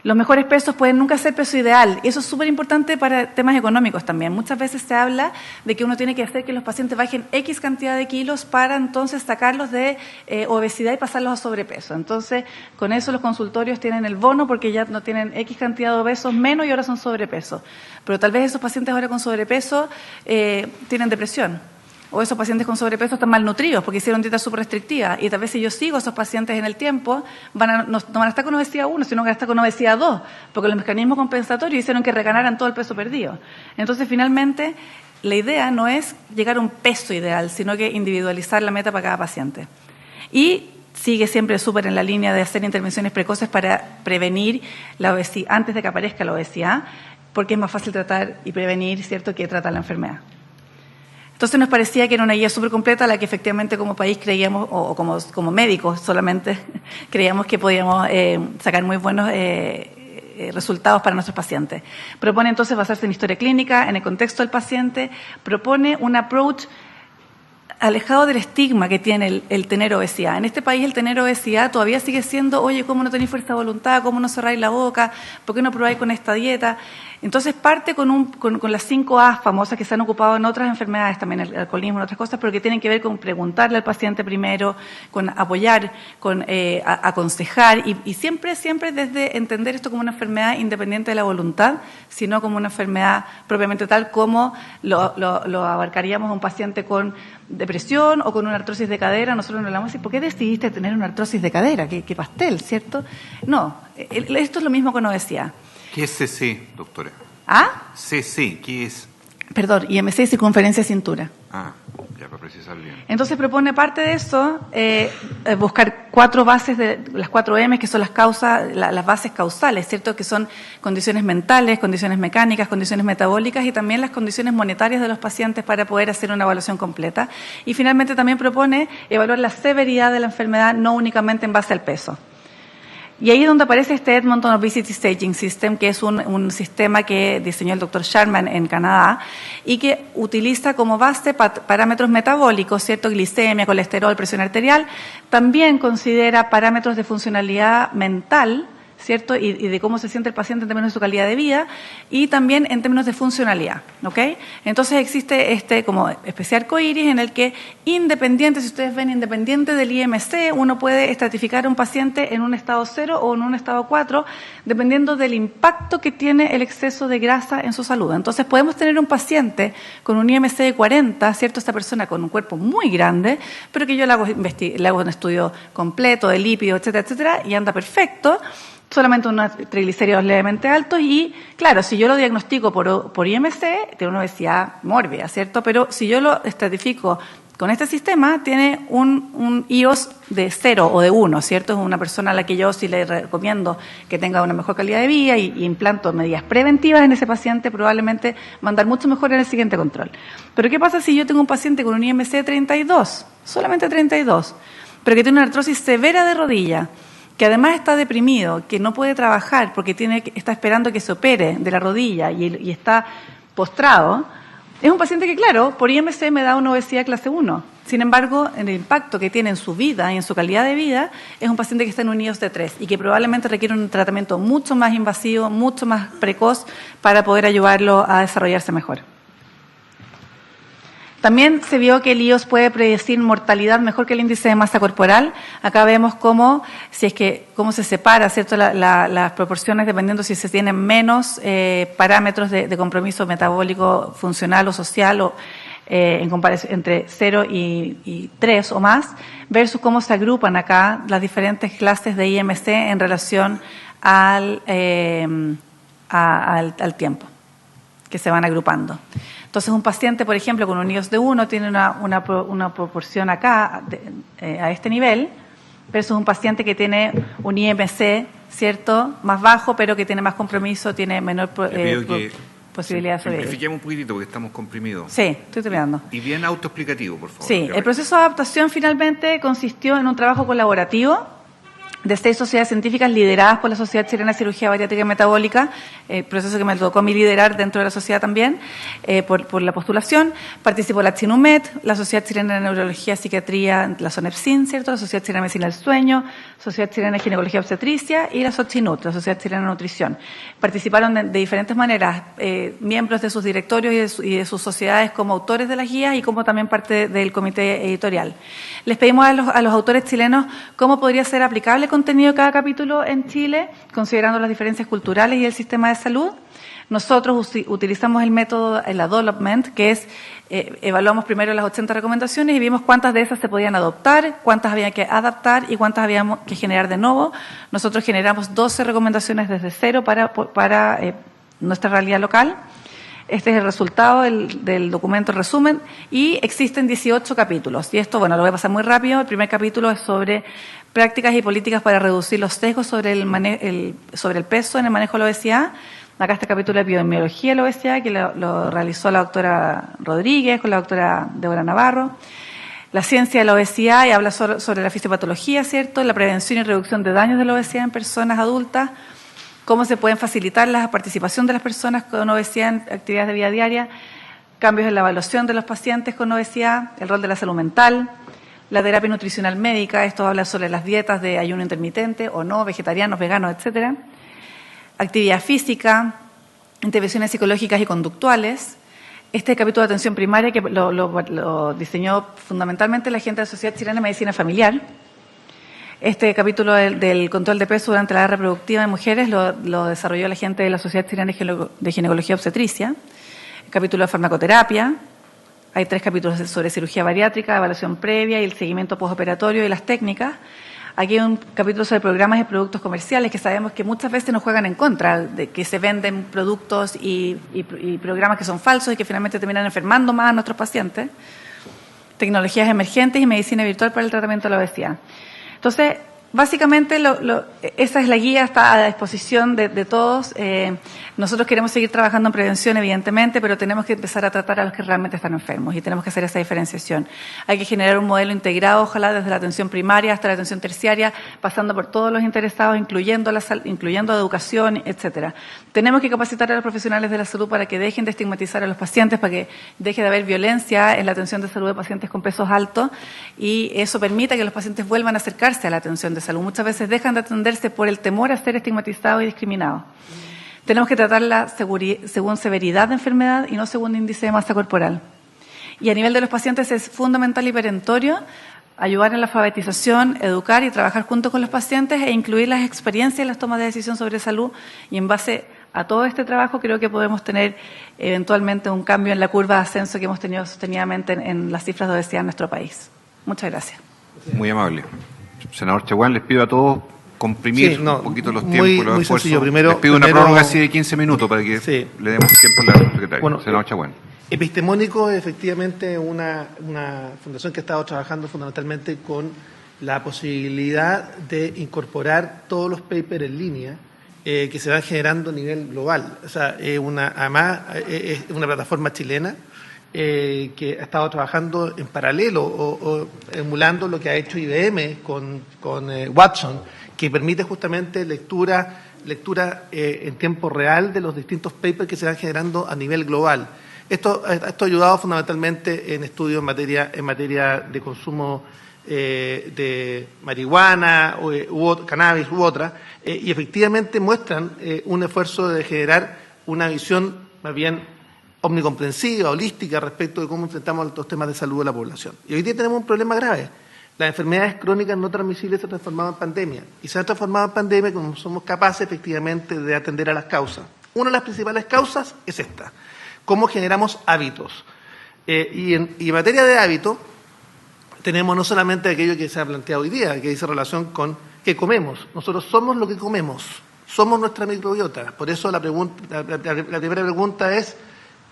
Los mejores pesos pueden nunca ser peso ideal, y eso es súper importante para temas económicos también. Muchas veces se habla de que uno tiene que hacer que los pacientes bajen X cantidad de kilos para entonces sacarlos de obesidad y pasarlos a sobrepeso. Entonces, con eso los consultorios tienen el bono porque ya no tienen X cantidad de obesos menos y ahora son sobrepeso. Pero tal vez esos pacientes ahora con sobrepeso tienen depresión. O esos pacientes con sobrepeso están malnutridos porque hicieron dieta súper restrictiva. Y tal vez si yo sigo a esos pacientes en el tiempo, no van a estar con obesidad 1, sino que van a estar con obesidad 2, porque los mecanismos compensatorios hicieron que reganaran todo el peso perdido. Entonces, finalmente, la idea no es llegar a un peso ideal, sino que individualizar la meta para cada paciente. Y sigue siempre súper en la línea de hacer intervenciones precoces para prevenir la obesidad, antes de que aparezca la obesidad, porque es más fácil tratar y prevenir, ¿cierto?, que tratar la enfermedad. Entonces nos parecía que era una guía súper completa a la que efectivamente como país creíamos, o como médicos solamente, creíamos que podíamos sacar muy buenos resultados para nuestros pacientes. Propone entonces basarse en historia clínica, en el contexto del paciente, propone un approach alejado del estigma que tiene el tener obesidad. En este país el tener obesidad todavía sigue siendo, oye, ¿cómo no tenéis fuerza de voluntad? ¿Cómo no cerráis la boca? ¿Por qué no probáis con esta dieta? Entonces parte con las 5 A famosas que se han ocupado en otras enfermedades, también el alcoholismo, en otras cosas, pero que tienen que ver con preguntarle al paciente primero, con apoyar, con aconsejar y siempre desde entender esto como una enfermedad independiente de la voluntad, sino como una enfermedad propiamente tal como lo abarcaríamos a un paciente con depresión o con una artrosis de cadera. Nosotros nos hablamos así, ¿por qué decidiste tener una artrosis de cadera? ¿Qué pastel, cierto? No, esto es lo mismo con obesidad. ¿Qué es CC, doctora? ¿Ah? CC, ¿qué es? Perdón, IMC, circunferencia de cintura. Ah, ya para precisar bien. Entonces propone parte de eso, buscar 4 bases, las 4 M, que son las causas, las bases causales, ¿cierto? Que son condiciones mentales, condiciones mecánicas, condiciones metabólicas y también las condiciones monetarias de los pacientes para poder hacer una evaluación completa. Y finalmente también propone evaluar la severidad de la enfermedad, no únicamente en base al peso. Y ahí es donde aparece este Edmonton Obesity Staging System, que es un sistema que diseñó el Dr. Sharman en Canadá y que utiliza como base parámetros metabólicos, ¿cierto? Glicemia, colesterol, presión arterial. También considera parámetros de funcionalidad mental, ¿cierto? Y de cómo se siente el paciente en términos de su calidad de vida y también en términos de funcionalidad, ¿ok? Entonces existe este como especie arcoíris en el que independiente, si ustedes ven, independiente del IMC, uno puede estratificar a un paciente en un estado 0 o en un estado 4, dependiendo del impacto que tiene el exceso de grasa en su salud. Entonces podemos tener un paciente con un IMC de 40, ¿cierto? Esta persona con un cuerpo muy grande, pero que yo le hago un estudio completo de lípidos, etcétera, etcétera, y anda perfecto, solamente unos triglicéridos levemente altos y, claro, si yo lo diagnostico por IMC, tiene una obesidad mórbida, ¿cierto? Pero si yo lo estratifico con este sistema, tiene un IOS de 0 o de 1, ¿cierto? Es una persona a la que yo sí le recomiendo que tenga una mejor calidad de vida y implanto medidas preventivas en ese paciente, probablemente va a andar mucho mejor en el siguiente control. Pero ¿qué pasa si yo tengo un paciente con un IMC de 32, solamente 32, pero que tiene una artrosis severa de rodilla, que además está deprimido, que no puede trabajar porque está esperando que se opere de la rodilla y está postrado? Es un paciente que, claro, por IMC me da una obesidad clase 1. Sin embargo, en el impacto que tiene en su vida y en su calidad de vida, es un paciente que está en un IOS de 3 y que probablemente requiere un tratamiento mucho más invasivo, mucho más precoz para poder ayudarlo a desarrollarse mejor. También se vio que el IOS puede predecir mortalidad mejor que el índice de masa corporal. Acá vemos cómo se separa, ¿cierto? Las proporciones dependiendo si se tienen menos parámetros de compromiso metabólico, funcional o social o en comparación entre 0 y 3 o más, versus cómo se agrupan acá las diferentes clases de IMC en relación al tiempo que se van agrupando. Entonces, un paciente, por ejemplo, con un IOS de 1 tiene una proporción acá, a este nivel, versus un paciente que tiene un IMC, ¿cierto?, más bajo, pero que tiene más compromiso, tiene menor posibilidad de sobrevivir. Simplifiquemos un poquitito porque estamos comprimidos. Sí, estoy terminando. Y bien autoexplicativo, por favor. Sí, el proceso de adaptación finalmente consistió en un trabajo colaborativo de 6 sociedades científicas lideradas por la Sociedad Chilena de Cirugía Bariátrica y Metabólica, el proceso que me tocó a mí liderar dentro de la sociedad también, por la postulación. Participó la CHINUMED, la Sociedad Chilena de Neurología y Psiquiatría, la SONEPSIN, ¿cierto?, la Sociedad Chilena de Medicina del Sueño, Sociedad Chilena de Ginecología y Obstetricia y la SOCHINUT, la Sociedad Chilena de Nutrición. Participaron de diferentes maneras, miembros de sus directorios y de sus sociedades como autores de las guías y como también parte del comité editorial. Les pedimos a los autores chilenos cómo podría ser aplicable contenido de cada capítulo en Chile, considerando las diferencias culturales y el sistema de salud. Nosotros utilizamos el método, el Development, que es, evaluamos primero las 80 recomendaciones y vimos cuántas de esas se podían adoptar, cuántas había que adaptar y cuántas habíamos que generar de nuevo. Nosotros generamos 12 recomendaciones desde cero para nuestra realidad local. Este es el resultado del documento resumen y existen 18 capítulos. Y esto, bueno, lo voy a pasar muy rápido. El primer capítulo es sobre prácticas y políticas para reducir los sesgos sobre el peso en el manejo de la obesidad. Acá está el capítulo de epidemiología de la obesidad que lo realizó la doctora Rodríguez con la doctora Débora Navarro. La ciencia de la obesidad y habla sobre la fisiopatología, ¿cierto? La prevención y reducción de daños de la obesidad en personas adultas. cómo se pueden facilitar la participación de las personas con obesidad en actividades de vida diaria, cambios en la evaluación de los pacientes con obesidad, el rol de la salud mental, la terapia nutricional médica, esto habla sobre las dietas de ayuno intermitente o no, vegetarianos, veganos, etcétera, actividad física, intervenciones psicológicas y conductuales. Este capítulo de atención primaria que lo diseñó fundamentalmente la gente de la Sociedad Chilena de Medicina Familiar. Este capítulo del control de peso durante la edad reproductiva de mujeres lo desarrolló la gente de la Sociedad Chilena de Ginecología Obstetricia. El capítulo de farmacoterapia. Hay 3 capítulos sobre cirugía bariátrica, evaluación previa y el seguimiento postoperatorio y las técnicas. Aquí hay un capítulo sobre programas y productos comerciales que sabemos que muchas veces nos juegan en contra, de que se venden productos y programas que son falsos y que finalmente terminan enfermando más a nuestros pacientes. Tecnologías emergentes y medicina virtual para el tratamiento de la obesidad. Entonces, básicamente esa es la guía, está a disposición de todos. Nosotros queremos seguir trabajando en prevención, evidentemente, pero tenemos que empezar a tratar a los que realmente están enfermos y tenemos que hacer esa diferenciación. Hay que generar un modelo integrado, ojalá desde la atención primaria hasta la atención terciaria, pasando por todos los interesados, incluyendo la educación, etcétera. Tenemos que capacitar a los profesionales de la salud para que dejen de estigmatizar a los pacientes, para que deje de haber violencia en la atención de salud de pacientes con pesos altos y eso permita que los pacientes vuelvan a acercarse a la atención de salud. Muchas veces dejan de atenderse por el temor a ser estigmatizados y discriminados. Tenemos que tratarla según severidad de enfermedad y no según índice de masa corporal. Y a nivel de los pacientes es fundamental y perentorio ayudar en la alfabetización, educar y trabajar junto con los pacientes e incluir las experiencias en las tomas de decisión sobre salud. Y en base a todo este trabajo creo que podemos tener eventualmente un cambio en la curva de ascenso que hemos tenido sostenidamente en las cifras de obesidad en nuestro país. Muchas gracias. Muy amable. Senador Chaguán, les pido a todos comprimir un poquito los tiempos, los esfuerzos. Les pido una prórroga así de 15 minutos para que le demos tiempo al secretario. Bueno, senador Chaguán. Epistemónico es efectivamente una fundación que ha estado trabajando fundamentalmente con la posibilidad de incorporar todos los papers en línea que se van generando a nivel global. O sea, además es una plataforma chilena que ha estado trabajando en paralelo o emulando lo que ha hecho IBM con Watson, que permite justamente lectura en tiempo real de los distintos papers que se van generando a nivel global. Esto ha ayudado fundamentalmente en estudios en materia de consumo de marihuana, cannabis u otra, y efectivamente muestran un esfuerzo de generar una visión más bien omnicomprensiva, holística respecto de cómo enfrentamos los temas de salud de la población. Y hoy día tenemos un problema grave. Las enfermedades crónicas no transmisibles se han transformado en pandemia. Y se han transformado en pandemia como somos capaces efectivamente de atender a las causas. Una de las principales causas es esta. Cómo generamos hábitos. Y en materia de hábitos, tenemos no solamente aquello que se ha planteado hoy día, que dice relación con qué comemos. Nosotros somos lo que comemos. Somos nuestra microbiota. Por eso la primera pregunta es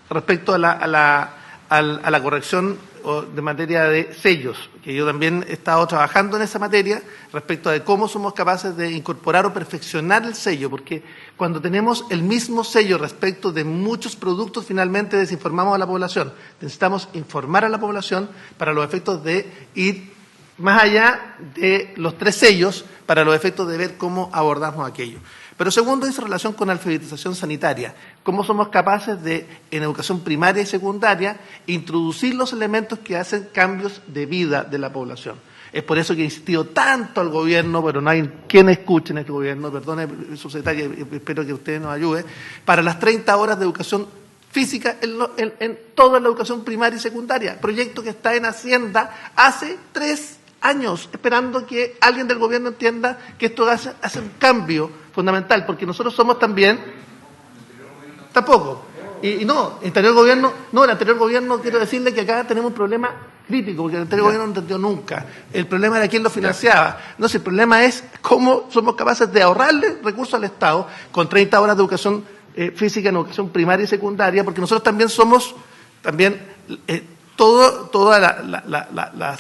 respecto a la corrección de materia de sellos, que yo también he estado trabajando en esa materia respecto de cómo somos capaces de incorporar o perfeccionar el sello, porque cuando tenemos el mismo sello respecto de muchos productos, finalmente desinformamos a la población. Necesitamos informar a la población para los efectos de ir más allá de los 3 sellos, para los efectos de ver cómo abordamos aquello. Pero segundo, es relación con alfabetización sanitaria. Cómo somos capaces de, en educación primaria y secundaria, introducir los elementos que hacen cambios de vida de la población. Es por eso que he insistido tanto al gobierno, pero no hay quien escuche en este gobierno, perdone, subsecretaria, espero que usted nos ayude, para las 30 horas de educación física en toda la educación primaria y secundaria. Proyecto que está en Hacienda hace 3 años, esperando que alguien del gobierno entienda que esto hace un cambio fundamental, porque nosotros somos también, tampoco, y no, el anterior gobierno, quiero decirle que acá tenemos un problema crítico, porque el anterior gobierno no entendió nunca, el problema era quién lo financiaba, no sé, el problema es cómo somos capaces de ahorrarle recursos al Estado con 30 horas de educación física en educación primaria y secundaria, porque nosotros también somos, todas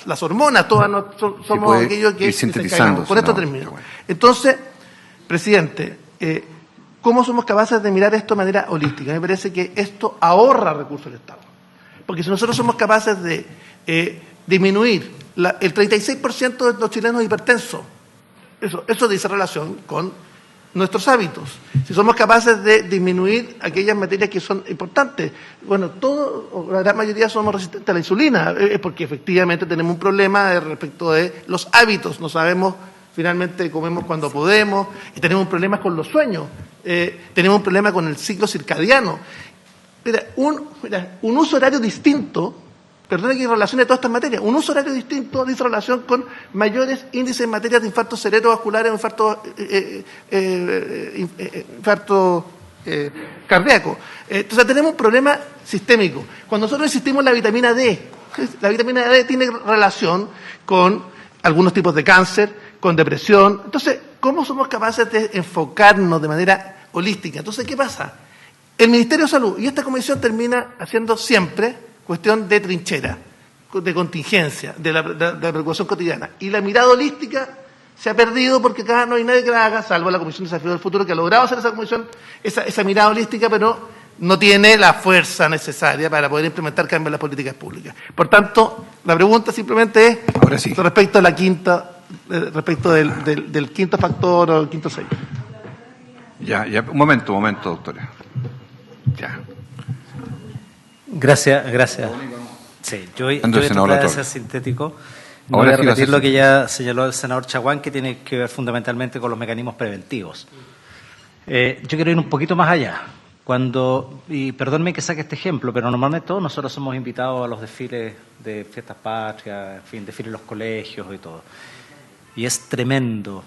las hormonas, somos aquellos que sintetizando. Por esto termino. Entonces, presidente, ¿cómo somos capaces de mirar esto de manera holística? Me parece que esto ahorra recursos del Estado. Porque si nosotros somos capaces de disminuir el 36% de los chilenos hipertensos, eso dice relación con nuestros hábitos, si somos capaces de disminuir aquellas materias que son importantes. Bueno, la gran mayoría somos resistentes a la insulina, porque efectivamente tenemos un problema respecto de los hábitos, no sabemos, finalmente comemos cuando podemos, y tenemos problemas con los sueños, tenemos un problema con el ciclo circadiano. Mira, un uso horario distinto, perdona que relacione todas estas materias, un uso horario distinto dice relación con mayores índices en materia de infartos cerebrovasculares o infarto cardíaco. Entonces tenemos un problema sistémico. Cuando nosotros insistimos en la vitamina D tiene relación con algunos tipos de cáncer, con depresión. Entonces, ¿cómo somos capaces de enfocarnos de manera holística? Entonces, ¿qué pasa? El Ministerio de Salud y esta comisión termina haciendo siempre cuestión de trinchera, de contingencia, de la preocupación cotidiana. Y la mirada holística se ha perdido porque acá no hay nadie que la haga, salvo la Comisión de Desafío del Futuro, que ha logrado hacer esa comisión, esa mirada holística, pero no tiene la fuerza necesaria para poder implementar cambios en las políticas públicas. Por tanto, la pregunta simplemente es ahora sí, respecto a la respecto del quinto factor o el quinto sello. Ya, un momento, doctora. Ya. Gracias. Sí, yo voy a tratar de ser sintético. No voy a repetir lo que ya señaló el senador Chaguán, que tiene que ver fundamentalmente con los mecanismos preventivos. Yo quiero ir un poquito más allá. Y perdónme que saque este ejemplo, pero normalmente todos nosotros somos invitados a los desfiles de fiestas patrias, en fin, desfiles en los colegios y todo. Y es tremendo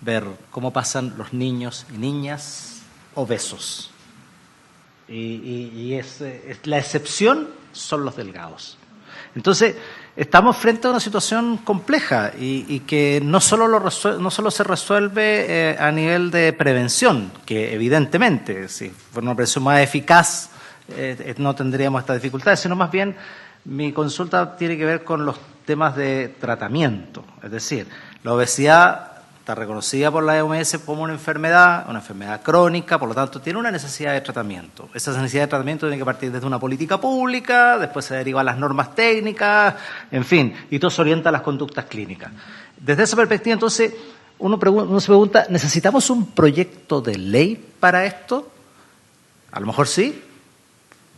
ver cómo pasan los niños y niñas obesos. Y la excepción son los delgados. Entonces, estamos frente a una situación compleja y que no solo se resuelve a nivel de prevención, que evidentemente, si fuera una prevención más eficaz, no tendríamos estas dificultades, sino más bien mi consulta tiene que ver con los temas de tratamiento. Es decir, la obesidad está reconocida por la OMS como una enfermedad crónica, por lo tanto tiene una necesidad de tratamiento. Esa necesidad de tratamiento tiene que partir desde una política pública, después se deriva a las normas técnicas, en fin, y todo se orienta a las conductas clínicas. Desde esa perspectiva, entonces, uno se pregunta, ¿necesitamos un proyecto de ley para esto? A lo mejor sí.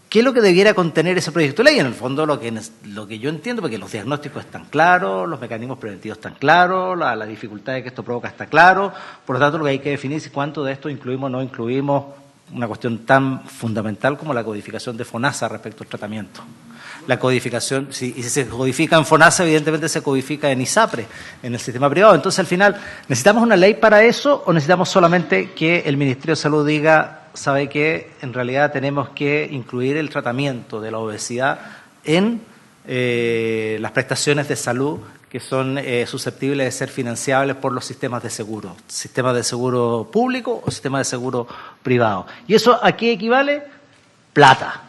¿Qué es lo que debiera contener ese proyecto de ley? En el fondo, lo que yo entiendo, porque los diagnósticos están claros, los mecanismos preventivos están claros, la dificultad que esto provoca está claro, por lo tanto, lo que hay que definir es cuánto de esto incluimos o no incluimos una cuestión tan fundamental como la codificación de FONASA respecto al tratamiento. La codificación, si se codifica en FONASA, evidentemente se codifica en ISAPRE, en el sistema privado. Entonces, al final, ¿necesitamos una ley para eso o necesitamos solamente que el Ministerio de Salud diga, sabe que en realidad tenemos que incluir el tratamiento de la obesidad en las prestaciones de salud que son susceptibles de ser financiables por los sistemas de seguro público o sistemas de seguro privado? ¿Y eso a qué equivale? Plata.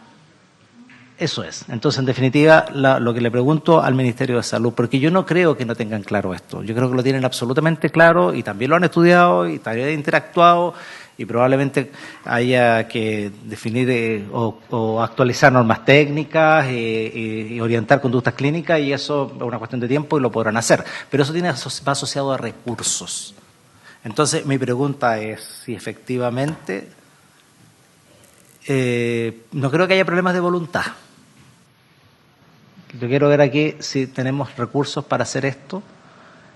Eso es. Entonces, en definitiva, lo que le pregunto al Ministerio de Salud, porque yo no creo que no tengan claro esto, yo creo que lo tienen absolutamente claro y también lo han estudiado y también han interactuado y probablemente haya que definir o actualizar normas técnicas y orientar conductas clínicas, y eso es una cuestión de tiempo y lo podrán hacer. Pero eso va asociado a recursos. Entonces, mi pregunta es si efectivamente no creo que haya problemas de voluntad. Yo quiero ver aquí si tenemos recursos para hacer esto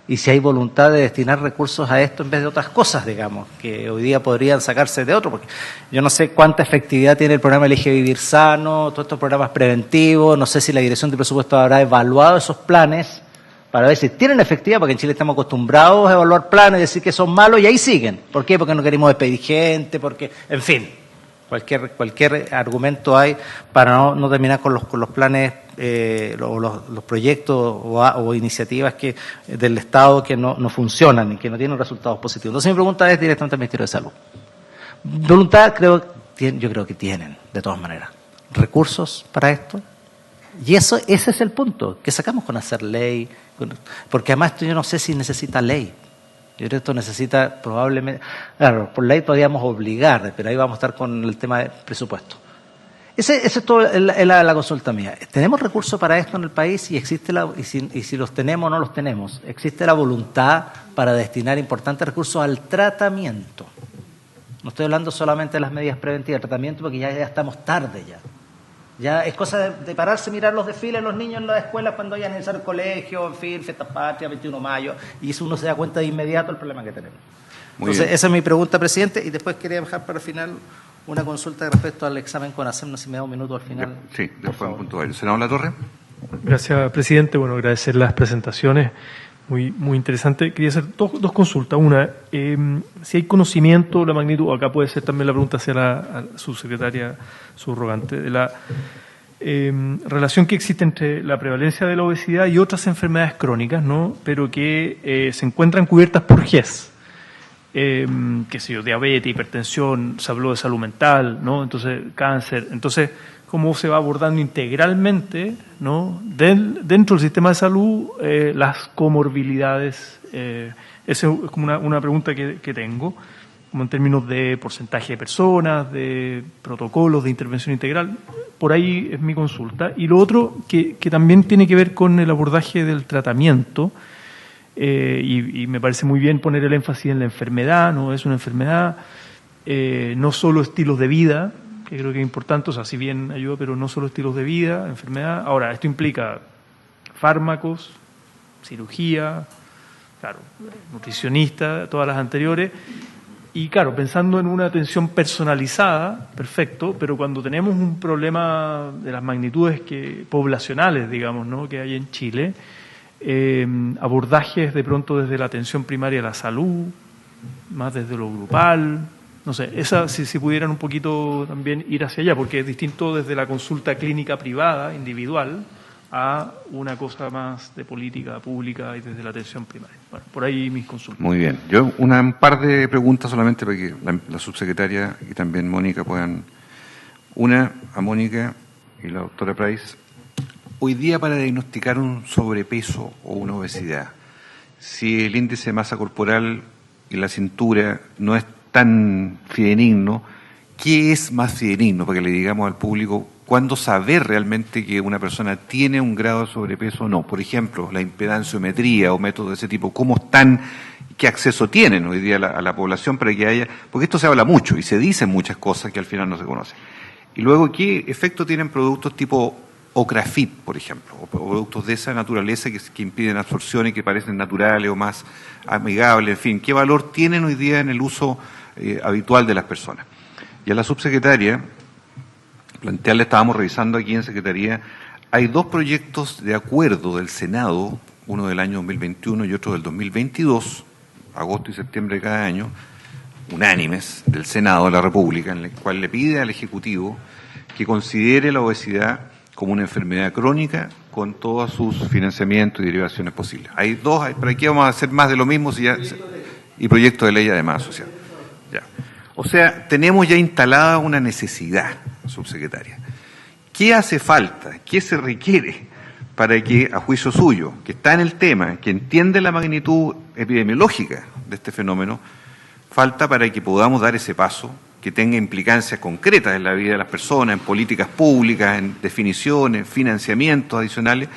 y si hay voluntad de destinar recursos a esto en vez de otras cosas, digamos, que hoy día podrían sacarse de otro, porque yo no sé cuánta efectividad tiene el programa Elige Vivir Sano, todos estos programas preventivos, no sé si la Dirección de Presupuesto habrá evaluado esos planes para ver si tienen efectividad, porque en Chile estamos acostumbrados a evaluar planes y decir que son malos y ahí siguen. ¿Por qué? Porque no queremos despedir gente, porque, en fin, cualquier argumento hay para no terminar con los planes, los proyectos o iniciativas del Estado que no funcionan y que no tienen resultados positivos. Entonces mi pregunta es directamente al Ministerio de Salud. Voluntad yo creo que tienen, de todas maneras. ¿Recursos para esto? Y ese es el punto, que sacamos con hacer ley, porque además esto yo no sé si necesita ley. Yo creo que esto necesita probablemente, claro, por ley podríamos obligar, pero ahí vamos a estar con el tema de presupuesto. Ese es todo la consulta mía. ¿Tenemos recursos para esto en el país? Y si los tenemos o no los tenemos. ¿Existe la voluntad para destinar importantes recursos al tratamiento? No estoy hablando solamente de las medidas preventivas de tratamiento, porque ya estamos tarde ya. Ya es cosa de pararse, mirar los desfiles, los niños en las escuelas cuando vayan a iniciar el colegio, en fin, fiestas patrias, 21 de mayo, y eso uno se da cuenta de inmediato el problema que tenemos. Entonces, esa es mi pregunta, presidente, y después quería dejar para el final una consulta respecto al examen CONASEM, no sé si me da un minuto al final. Sí, después un punto. Senador Latorre. Gracias, presidente. Bueno, agradecer las presentaciones. Muy interesante. Quería hacer dos consultas. Una, si hay conocimiento, la magnitud, acá puede ser también la pregunta hacia la subsecretaria subrogante, de la relación que existe entre la prevalencia de la obesidad y otras enfermedades crónicas, ¿no? Pero que se encuentran cubiertas por GES. Qué sé yo, diabetes, hipertensión, se habló de salud mental, ¿no? Entonces, cáncer. Entonces, cómo se va abordando integralmente, ¿no? Dentro del sistema de salud las comorbilidades. Esa es como una pregunta que tengo, como en términos de porcentaje de personas, de protocolos de intervención integral. Por ahí es mi consulta. Y lo otro que también tiene que ver con el abordaje del tratamiento, y me parece muy bien poner el énfasis en la enfermedad, no es una enfermedad, no solo estilos de vida, que creo que es importante, o sea, si bien ayuda, pero no solo estilos de vida, enfermedad. Ahora, esto implica fármacos, cirugía, claro, nutricionista, todas las anteriores, y claro, pensando en una atención personalizada, perfecto, pero cuando tenemos un problema de las magnitudes poblacionales, digamos, ¿no?, que hay en Chile, abordajes de pronto desde la atención primaria de la salud, más desde lo grupal. No sé, si pudieran un poquito también ir hacia allá, porque es distinto desde la consulta clínica privada, individual, a una cosa más de política pública y desde la atención primaria. Bueno, por ahí mis consultas. Muy bien. Yo un par de preguntas solamente para que la subsecretaria y también Mónica puedan. Una a Mónica y la doctora Price. Hoy día, para diagnosticar un sobrepeso o una obesidad, si el índice de masa corporal y la cintura no es tan fidedigno, ¿qué es más fidedigno? Para que le digamos al público cuándo saber realmente que una persona tiene un grado de sobrepeso o no. Por ejemplo, la impedanciometría o métodos de ese tipo, ¿cómo están, qué acceso tienen hoy día a la población para que haya? Porque esto se habla mucho y se dicen muchas cosas que al final no se conocen. Y luego, ¿qué efecto tienen productos tipo Ocrafit, por ejemplo, o productos de esa naturaleza que impiden absorción y que parecen naturales o más amigables? En fin, ¿qué valor tienen hoy día en el uso habitual de las personas? Y a la subsecretaria, plantearle, estábamos revisando aquí en Secretaría, hay dos proyectos de acuerdo del Senado, uno del año 2021 y otro del 2022, agosto y septiembre de cada año, unánimes del Senado de la República, en el cual le pide al Ejecutivo que considere la obesidad como una enfermedad crónica con todos sus financiamientos y derivaciones posibles. Hay dos, pero aquí vamos a hacer más de lo mismo y proyecto de ley además asociado. Ya. O sea, tenemos ya instalada una necesidad, subsecretaria. ¿Qué hace falta? ¿Qué se requiere para que, a juicio suyo, que está en el tema, que entiende la magnitud epidemiológica de este fenómeno, falta para que podamos dar ese paso que tenga implicancias concretas en la vida de las personas, en políticas públicas, en definiciones, financiamientos adicionales,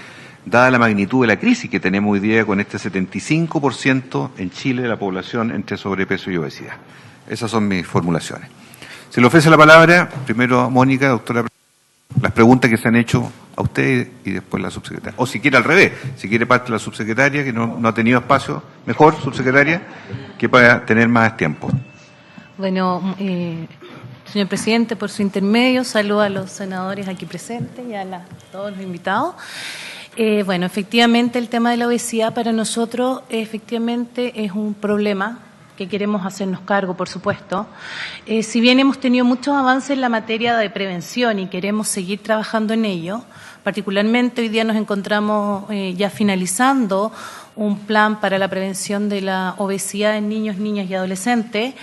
dada la magnitud de la crisis que tenemos hoy día con este 75% en Chile de la población entre sobrepeso y obesidad? Esas son mis formulaciones. Se le ofrece la palabra, primero a Mónica, doctora, las preguntas que se han hecho a usted y después la subsecretaria. O si quiere al revés, si quiere parte la subsecretaria, que no ha tenido espacio, mejor, subsecretaria, que para tener más tiempo. Bueno, señor presidente, por su intermedio, saludo a los senadores aquí presentes y a todos los invitados. Bueno, efectivamente, el tema de la obesidad para nosotros efectivamente es un problema que queremos hacernos cargo, por supuesto. Si bien hemos tenido muchos avances en la materia de prevención y queremos seguir trabajando en ello, particularmente hoy día nos encontramos ya finalizando un plan para la prevención de la obesidad en niños, niñas y adolescentes,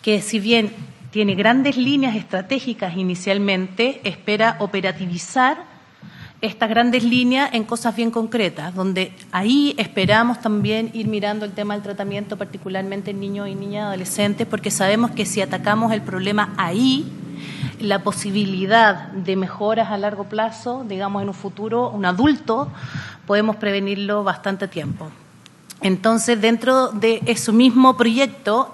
que si bien tiene grandes líneas estratégicas inicialmente, espera operativizar estas grandes líneas en cosas bien concretas, donde ahí esperamos también ir mirando el tema del tratamiento, particularmente en niños y niñas y adolescentes, porque sabemos que si atacamos el problema ahí, la posibilidad de mejoras a largo plazo, digamos en un futuro, un adulto, podemos prevenirlo bastante tiempo. Entonces, dentro de ese mismo proyecto,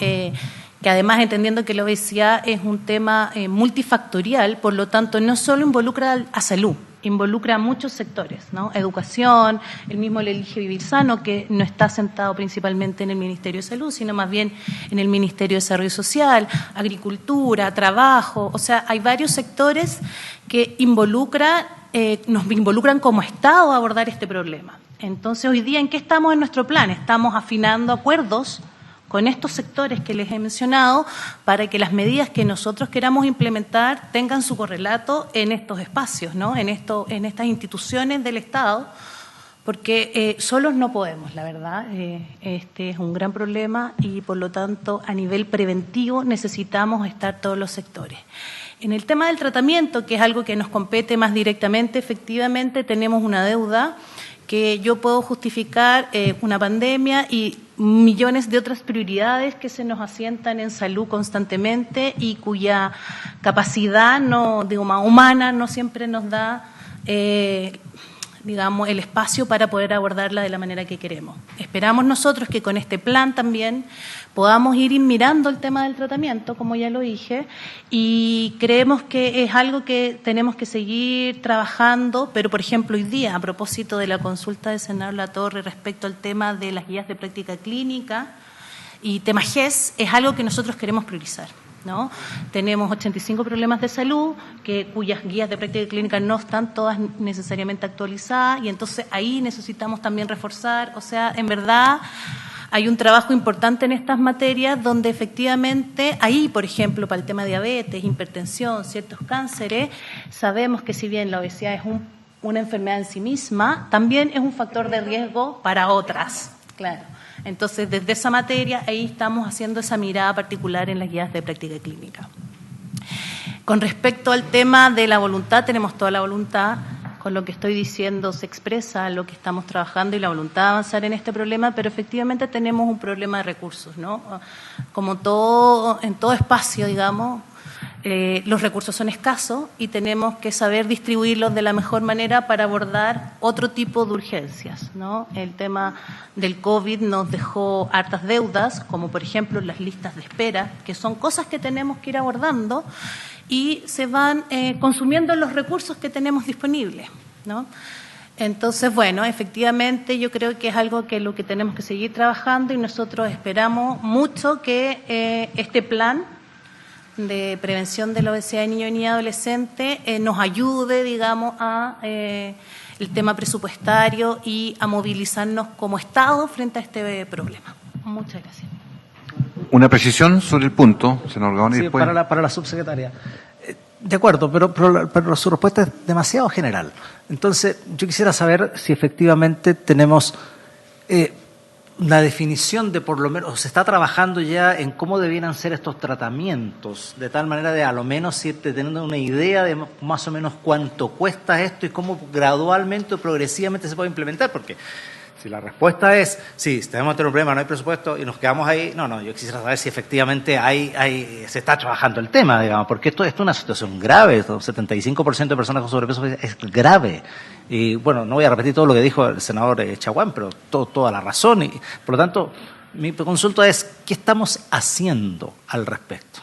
que además entendiendo que la obesidad es un tema multifactorial, por lo tanto no solo involucra a salud, involucra a muchos sectores, ¿no? Educación, el mismo el Elige Vivir Sano, que no está sentado principalmente en el Ministerio de Salud, sino más bien en el Ministerio de Desarrollo Social, agricultura, trabajo, o sea, hay varios sectores que nos involucran como Estado a abordar este problema. Entonces, hoy día, ¿en qué estamos en nuestro plan? Estamos afinando acuerdos con estos sectores que les he mencionado para que las medidas que nosotros queramos implementar tengan su correlato en estos espacios, ¿no? En estas instituciones del Estado, porque solos no podemos, la verdad. Este es un gran problema y, por lo tanto, a nivel preventivo necesitamos estar todos los sectores. En el tema del tratamiento, que es algo que nos compete más directamente, efectivamente tenemos una deuda que yo puedo justificar una pandemia y millones de otras prioridades que se nos asientan en salud constantemente y cuya capacidad humana no siempre nos da el espacio para poder abordarla de la manera que queremos. Esperamos nosotros que con este plan también podamos ir mirando el tema del tratamiento, como ya lo dije, y creemos que es algo que tenemos que seguir trabajando, pero por ejemplo hoy día, a propósito de la consulta del senador Latorre respecto al tema de las guías de práctica clínica y tema GES, es algo que nosotros queremos priorizar, ¿no? Tenemos 85 problemas de salud cuyas guías de práctica clínica no están todas necesariamente actualizadas y entonces ahí necesitamos también reforzar, o sea, en verdad hay un trabajo importante en estas materias donde efectivamente ahí, por ejemplo, para el tema de diabetes, hipertensión, ciertos cánceres, sabemos que si bien la obesidad es una enfermedad en sí misma, también es un factor de riesgo para otras, claro. Entonces, desde esa materia, ahí estamos haciendo esa mirada particular en las guías de práctica clínica. Con respecto al tema de la voluntad, tenemos toda la voluntad. Con lo que estoy diciendo se expresa lo que estamos trabajando y la voluntad de avanzar en este problema, pero efectivamente tenemos un problema de recursos, ¿no? Como en todo espacio, digamos, los recursos son escasos y tenemos que saber distribuirlos de la mejor manera para abordar otro tipo de urgencias, ¿no? El tema del COVID nos dejó hartas deudas, como por ejemplo las listas de espera, que son cosas que tenemos que ir abordando y se van consumiendo los recursos que tenemos disponibles, ¿no? Entonces, bueno, efectivamente yo creo que es algo que lo que tenemos que seguir trabajando y nosotros esperamos mucho que este plan de prevención de la obesidad de niños y niñas adolescentes nos ayude, digamos, a el tema presupuestario y a movilizarnos como Estado frente a este problema. Muchas gracias. Una precisión sobre el punto, senador Gaona. Sí, y después... para la subsecretaria. De acuerdo, pero su respuesta es demasiado general. Entonces, yo quisiera saber si efectivamente tenemos una definición de por lo menos, o se está trabajando ya en cómo debieran ser estos tratamientos, de tal manera de a lo menos ir teniendo una idea de más o menos cuánto cuesta esto y cómo gradualmente o progresivamente se puede implementar, porque si la respuesta es, sí, tenemos un problema, no hay presupuesto y nos quedamos ahí, no, yo quisiera saber si efectivamente se está trabajando el tema, digamos, porque esto es una situación grave, el 75% de personas con sobrepeso es grave. Y bueno, no voy a repetir todo lo que dijo el senador Chaguán, pero toda la razón. Y por lo tanto, mi consulta es, ¿qué estamos haciendo al respecto?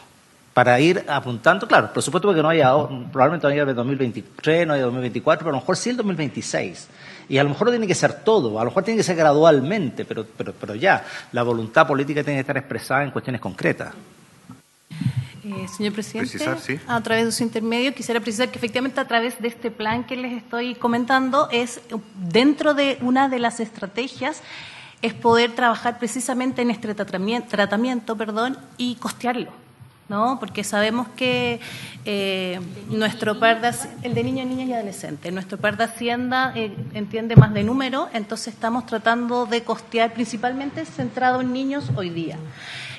Para ir apuntando, claro, por supuesto que no haya, probablemente no haya el 2023, no haya el 2024, pero a lo mejor sí el 2026. Y a lo mejor no tiene que ser todo, a lo mejor tiene que ser gradualmente, pero ya, la voluntad política tiene que estar expresada en cuestiones concretas. Señor presidente, precisar, sí. A través de su intermedio quisiera precisar que efectivamente a través de este plan que les estoy comentando es dentro de una de las estrategias es poder trabajar precisamente en este tratamiento, y costearlo, ¿no? Porque sabemos que nuestro par de el de niños, niñas y adolescentes, nuestro par de Hacienda entiende más de número, entonces estamos tratando de costear principalmente centrado en niños hoy día.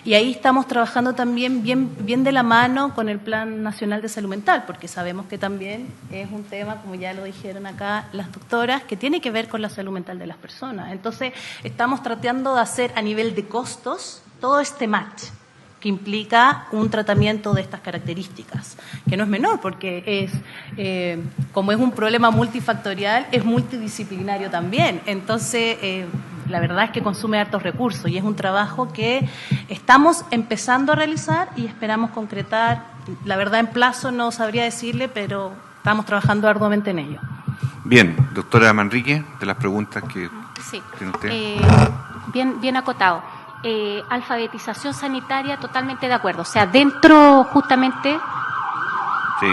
Y ahí estamos trabajando también bien de la mano con el Plan Nacional de Salud Mental, porque sabemos que también es un tema, como ya lo dijeron acá las doctoras, que tiene que ver con la salud mental de las personas. Entonces, estamos tratando de hacer a nivel de costos todo este match que implica un tratamiento de estas características, que no es menor, porque como es un problema multifactorial, es multidisciplinario también. Entonces, la verdad es que consume hartos recursos y es un trabajo que estamos empezando a realizar y esperamos concretar. La verdad, en plazo no sabría decirle, pero estamos trabajando arduamente en ello. Bien, doctora Manrique, de las preguntas que Sí. tiene usted. Bien acotado. Alfabetización sanitaria, totalmente de acuerdo. O sea, dentro justamente Sí.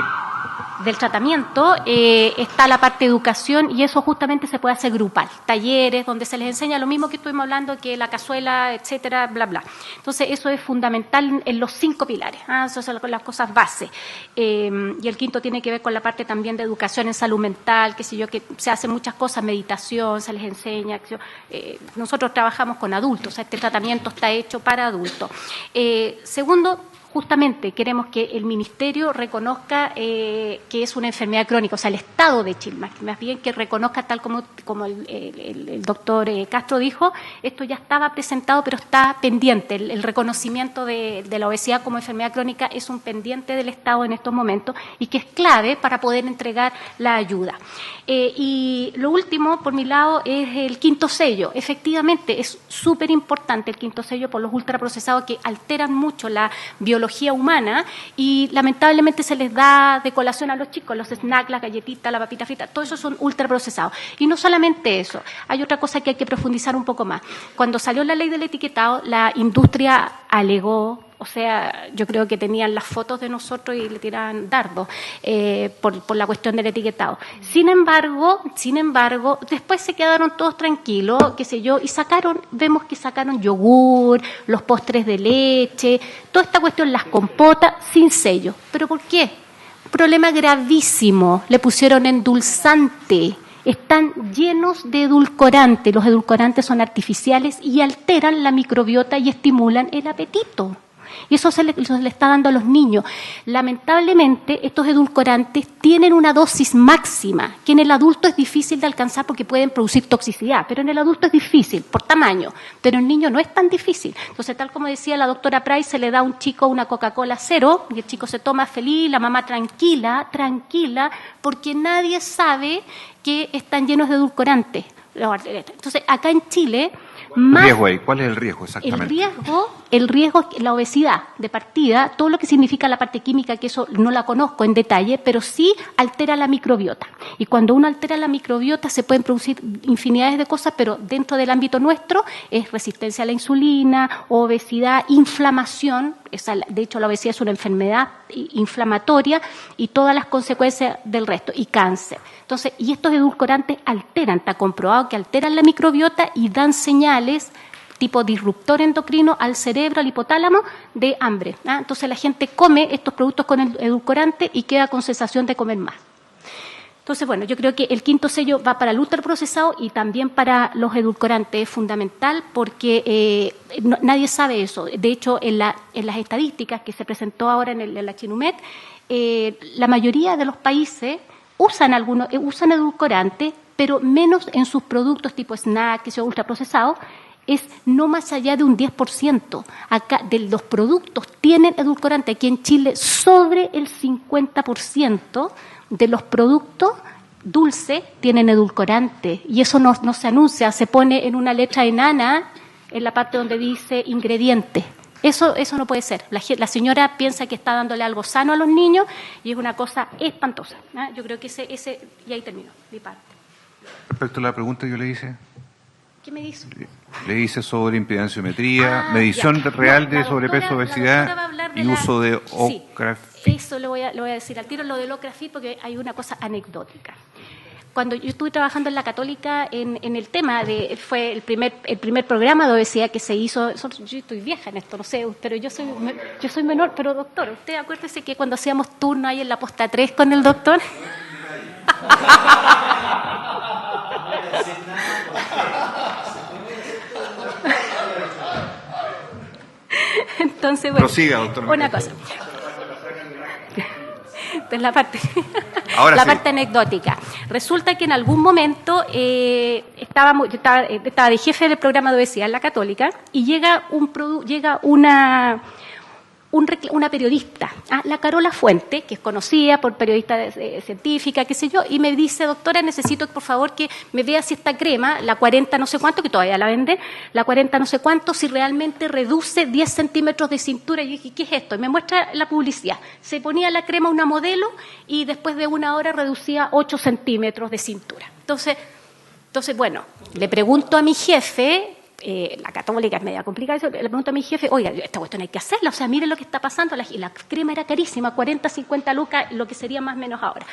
del tratamiento está la parte de educación y eso justamente se puede hacer grupal. Talleres donde se les enseña lo mismo que estuvimos hablando, que la cazuela, etcétera, bla, bla. Entonces, eso es fundamental en los 5 pilares. Esas son las cosas base. Y el quinto tiene que ver con la parte también de educación en salud mental, qué sé yo, que se hacen muchas cosas, meditación, se les enseña. Nosotros trabajamos con adultos, o sea, este tratamiento está hecho para adultos. Segundo, justamente queremos que el Ministerio reconozca que es una enfermedad crónica, o sea, el Estado de Chile, más bien que reconozca, tal como el doctor Castro dijo, esto ya estaba presentado, pero está pendiente. El reconocimiento de la obesidad como enfermedad crónica es un pendiente del Estado en estos momentos y que es clave para poder entregar la ayuda. Y lo último, por mi lado, es el quinto sello. Efectivamente, es súper importante el quinto sello por los ultraprocesados que alteran mucho la biología humana y lamentablemente se les da de colación a los chicos, los snacks, las galletitas, la papita frita, todo eso son ultraprocesados. Y no solamente eso, hay otra cosa que hay que profundizar un poco más. Cuando salió la ley del etiquetado, la industria alegó, o sea, yo creo que tenían las fotos de nosotros y le tiraban dardos por la cuestión del etiquetado. Sin embargo, después se quedaron todos tranquilos, qué sé yo, y vemos que sacaron yogur, los postres de leche, toda esta cuestión, las compotas, sin sello. ¿Pero por qué? Un problema gravísimo, le pusieron endulzante. Están llenos de edulcorantes. Los edulcorantes son artificiales y alteran la microbiota y estimulan el apetito. Y eso se le está dando a los niños. Lamentablemente, estos edulcorantes tienen una dosis máxima, que en el adulto es difícil de alcanzar porque pueden producir toxicidad, pero en el adulto es difícil, por tamaño, pero en niño no es tan difícil. Entonces, tal como decía la doctora Price, se le da a un chico una Coca-Cola cero, y el chico se toma feliz, la mamá tranquila, porque nadie sabe que están llenos de edulcorantes. Entonces, acá en Chile... riesgo ahí. ¿Cuál es el riesgo exactamente? El riesgo es la obesidad de partida, todo lo que significa la parte química, que eso no la conozco en detalle, pero sí altera la microbiota. Y cuando uno altera la microbiota se pueden producir infinidades de cosas, pero dentro del ámbito nuestro es resistencia a la insulina, obesidad, inflamación. De hecho, la obesidad es una enfermedad inflamatoria y todas las consecuencias del resto, y cáncer. Entonces, y estos edulcorantes alteran, está comprobado que alteran la microbiota y dan señales tipo disruptor endocrino al cerebro, al hipotálamo, de hambre. Entonces la gente come estos productos con el edulcorante y queda con sensación de comer más. Entonces, bueno, yo creo que el quinto sello va para el ultraprocesado y también para los edulcorantes. Es fundamental porque nadie sabe eso. De hecho, en las estadísticas que se presentó ahora en la Chinumet, la mayoría de los países usan edulcorantes, pero menos en sus productos tipo snack, que son ultraprocesados, es no más allá de un 10%. Acá, de los productos tienen edulcorante. Aquí en Chile, sobre el 50% de los productos dulces tienen edulcorante. Y eso no se anuncia, se pone en una letra enana en la parte donde dice ingredientes. Eso no puede ser. La señora piensa que está dándole algo sano a los niños y es una cosa espantosa. Yo creo que ese y ahí termino mi parte. Respecto a la pregunta que yo le hice. ¿Qué me dice? Le hice sobre impedanciometría, medición real de sobrepeso, obesidad y uso de Ocrafit. Sí, eso lo voy a decir al tiro, lo del Ocrafit, porque hay una cosa anecdótica. Cuando yo estuve trabajando en la Católica en el tema fue el primer programa de obesidad que se hizo. Yo estoy vieja en esto, no sé, pero yo soy menor, pero doctor, usted acuérdese que cuando hacíamos turno ahí en la posta 3 con el doctor. Entonces, bueno, prosiga, doctor. Una cosa. Entonces, la parte anecdótica. Resulta que en algún momento estaba de jefe del programa de obesidad en la Católica y llega una periodista, la Carola Fuente, que es conocida por periodista científica, qué sé yo, y me dice, doctora, necesito por favor que me vea si esta crema, la 40 no sé cuánto, que todavía la venden, la 40 no sé cuánto, si realmente reduce 10 centímetros de cintura. Y yo dije, ¿qué es esto? Y me muestra la publicidad. Se ponía la crema una modelo y después de una hora reducía 8 centímetros de cintura. Entonces, bueno, le pregunto a mi jefe, la Católica es media complicada, le pregunto a mi jefe, oiga, esta cuestión hay que hacerla, o sea, mire lo que está pasando, la crema era carísima, 40, 50 lucas, lo que sería más o menos ahora.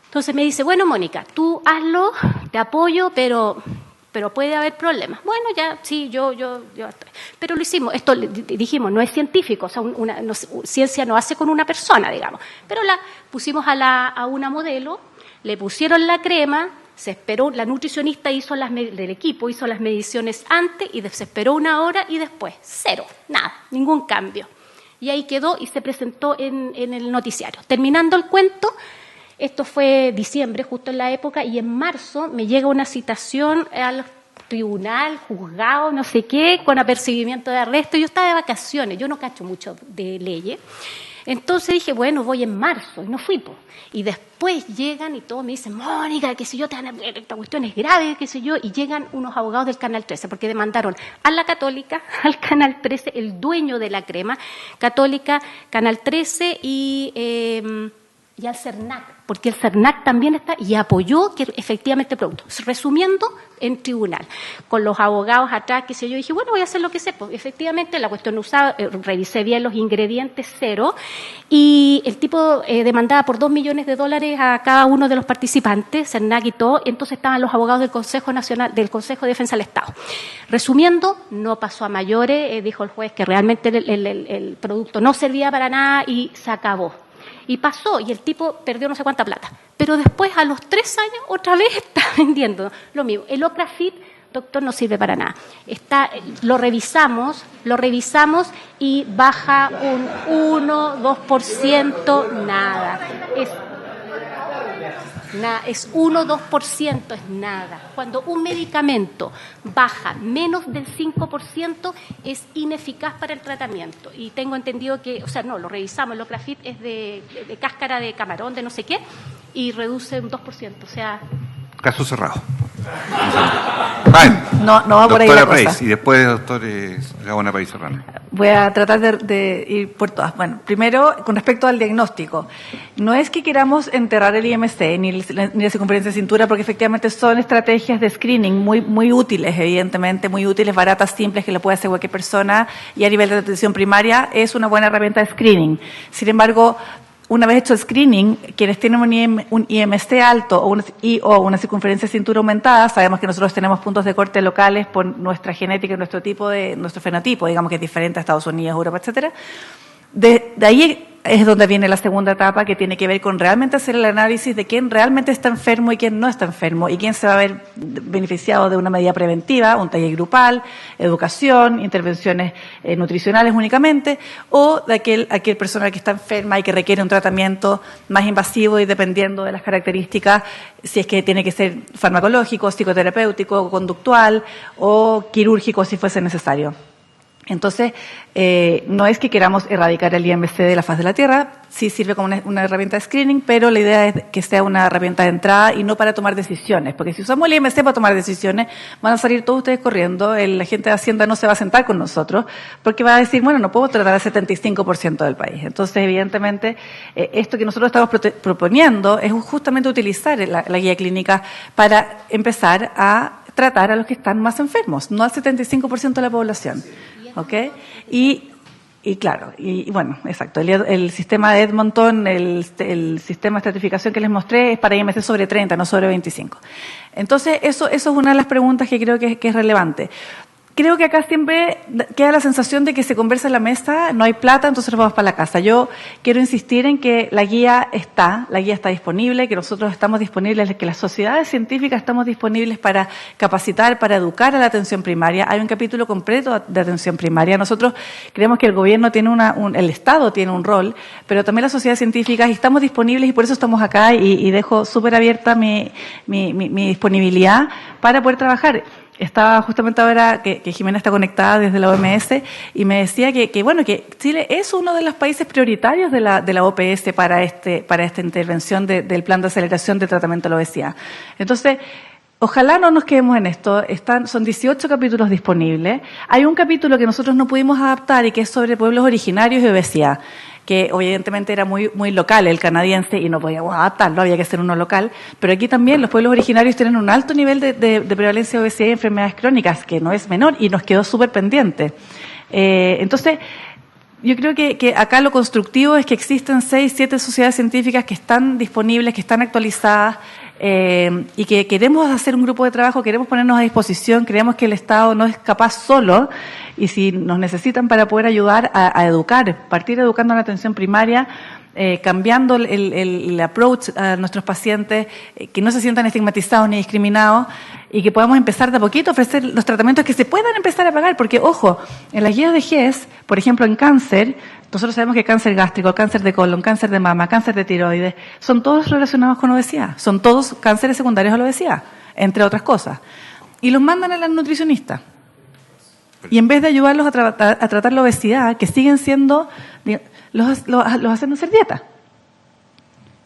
Entonces me dice, bueno, Mónica, tú hazlo, te apoyo, pero puede haber problemas. Bueno, ya, sí, yo pero lo hicimos, esto dijimos, no es científico, o sea, ciencia no hace con una persona, digamos, pero la pusimos a una modelo, le pusieron la crema, se esperó, la nutricionista del equipo hizo las mediciones antes y se esperó una hora y después, cero, nada, ningún cambio. Y ahí quedó y se presentó en el noticiario. Terminando el cuento, esto fue diciembre, justo en la época, y en marzo me llega una citación al tribunal, juzgado, no sé qué, con apercibimiento de arresto. Yo estaba de vacaciones, yo no cacho mucho de leyes. Entonces dije, bueno, voy en marzo, y no fui, po. Y después llegan y todos me dicen, Mónica, qué sé yo, esta cuestión es grave, qué sé yo, y llegan unos abogados del Canal 13, porque demandaron a la Católica, al Canal 13, el dueño de la crema, Católica, Canal 13 y al CERNAC, porque el CERNAC también está y apoyó que efectivamente el producto. Resumiendo, en tribunal, con los abogados atrás, qué sé yo, dije, bueno, voy a hacer lo que sé. Pues, efectivamente, la cuestión usada, revisé bien los ingredientes, cero, y el tipo demandaba por $2 millones a cada uno de los participantes, CERNAC y todo, entonces estaban los abogados del Consejo Nacional, del Consejo de Defensa del Estado. Resumiendo, no pasó a mayores, dijo el juez que realmente el producto no servía para nada y se acabó. Y pasó, y el tipo perdió no sé cuánta plata. Pero después, a los 3 años, otra vez está vendiendo lo mismo. El Ocrafit, doctor, no sirve para nada. Lo revisamos y baja un 1-2%, nada. Es 1-2%, es nada. Cuando un medicamento baja menos del 5%, es ineficaz para el tratamiento. Y tengo entendido que, lo revisamos, el Ocrafit es de cáscara de camarón, de no sé qué, y reduce un 2%, Caso cerrado. No va por ahí la cosa. Reis, y después, doctor Gaona País Serrano. Voy a tratar de ir por todas. Bueno, primero, con respecto al diagnóstico. No es que queramos enterrar el IMC ni la circunferencia de cintura, porque efectivamente son estrategias de screening muy útiles, evidentemente, muy útiles, baratas, simples, que lo puede hacer cualquier persona, y a nivel de atención primaria es una buena herramienta de screening. Sin embargo, una vez hecho el screening, quienes tienen un IMC alto o una circunferencia de cintura aumentada, sabemos que nosotros tenemos puntos de corte locales por nuestra genética, nuestro fenotipo, digamos que es diferente a Estados Unidos, Europa, etcétera. De ahí es donde viene la segunda etapa, que tiene que ver con realmente hacer el análisis de quién realmente está enfermo y quién no está enfermo, y quién se va a ver beneficiado de una medida preventiva, un taller grupal, educación, intervenciones nutricionales únicamente, o de aquel persona que está enferma y que requiere un tratamiento más invasivo y dependiendo de las características, si es que tiene que ser farmacológico, psicoterapéutico, conductual o quirúrgico si fuese necesario. Entonces, no es que queramos erradicar el IMC de la faz de la Tierra, sí sirve como una herramienta de screening, pero la idea es que sea una herramienta de entrada y no para tomar decisiones, porque si usamos el IMC para tomar decisiones, van a salir todos ustedes corriendo, la gente de Hacienda no se va a sentar con nosotros, porque va a decir, bueno, no puedo tratar al 75% del país. Entonces, evidentemente, esto que nosotros estamos proponiendo es justamente utilizar la guía clínica para empezar a tratar a los que están más enfermos, no al 75% de la población. ¿Ok? Y claro, y bueno, exacto, el sistema de Edmonton, el sistema de estratificación que les mostré es para IMC sobre 30, no sobre 25. Entonces, eso es una de las preguntas que creo que es relevante. Creo que acá siempre queda la sensación de que se conversa en la mesa, no hay plata, entonces nos vamos para la casa. Yo quiero insistir en que la guía está disponible, que nosotros estamos disponibles, que las sociedades científicas estamos disponibles para capacitar, para educar a la atención primaria. Hay un capítulo completo de atención primaria. Nosotros creemos que el gobierno tiene el Estado tiene un rol, pero también las sociedades científicas, y estamos disponibles y por eso estamos acá y dejo súper abierta mi disponibilidad para poder trabajar. estaba justamente ahora que Jimena está conectada desde la OMS y me decía que Chile es uno de los países prioritarios de la OPS para esta intervención del plan de aceleración de tratamiento de la obesidad. Entonces, ojalá no nos quedemos en esto. Son 18 capítulos disponibles. Hay un capítulo que nosotros no pudimos adaptar y que es sobre pueblos originarios y obesidad, que evidentemente era muy local, el canadiense, y no podíamos adaptarlo, había que hacer uno local. Pero aquí también los pueblos originarios tienen un alto nivel de prevalencia de obesidad y enfermedades crónicas, que no es menor, y nos quedó súper pendiente. Entonces, yo creo que acá lo constructivo es que existen 6, 7 sociedades científicas que están disponibles, que están actualizadas, y que queremos hacer un grupo de trabajo, queremos ponernos a disposición, creemos que el Estado no es capaz solo, y si nos necesitan para poder ayudar a educar, partir educando en la atención primaria, cambiando el approach a nuestros pacientes, que no se sientan estigmatizados ni discriminados, y que podamos empezar de a poquito a ofrecer los tratamientos que se puedan empezar a pagar, porque ojo, en las guías de GES, por ejemplo en cáncer, nosotros sabemos que cáncer gástrico, cáncer de colon, cáncer de mama, cáncer de tiroides, son todos relacionados con obesidad, son todos cánceres secundarios a la obesidad, entre otras cosas, y los mandan a la nutricionista. Y en vez de ayudarlos a tratar la obesidad, que siguen siendo, los hacen hacer dieta.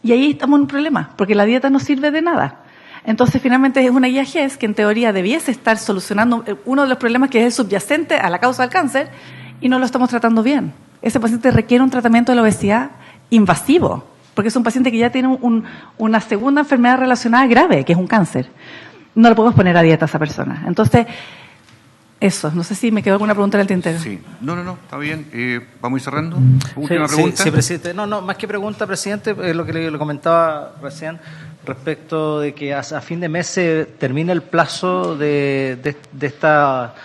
Y ahí estamos en un problema, porque la dieta no sirve de nada. Entonces, finalmente, es una guía GES que en teoría debiese estar solucionando uno de los problemas que es el subyacente a la causa del cáncer, y no lo estamos tratando bien. Ese paciente requiere un tratamiento de la obesidad invasivo, porque es un paciente que ya tiene una segunda enfermedad relacionada grave, que es un cáncer. No lo podemos poner a dieta a esa persona. Entonces, eso, no sé si me quedó alguna pregunta en el tintero. Sí, no, está bien. Vamos a ir cerrando. Última pregunta. Sí, presidente. No, más que pregunta, presidente, es lo que le comentaba recién respecto de que a fin de mes se termina el plazo de esta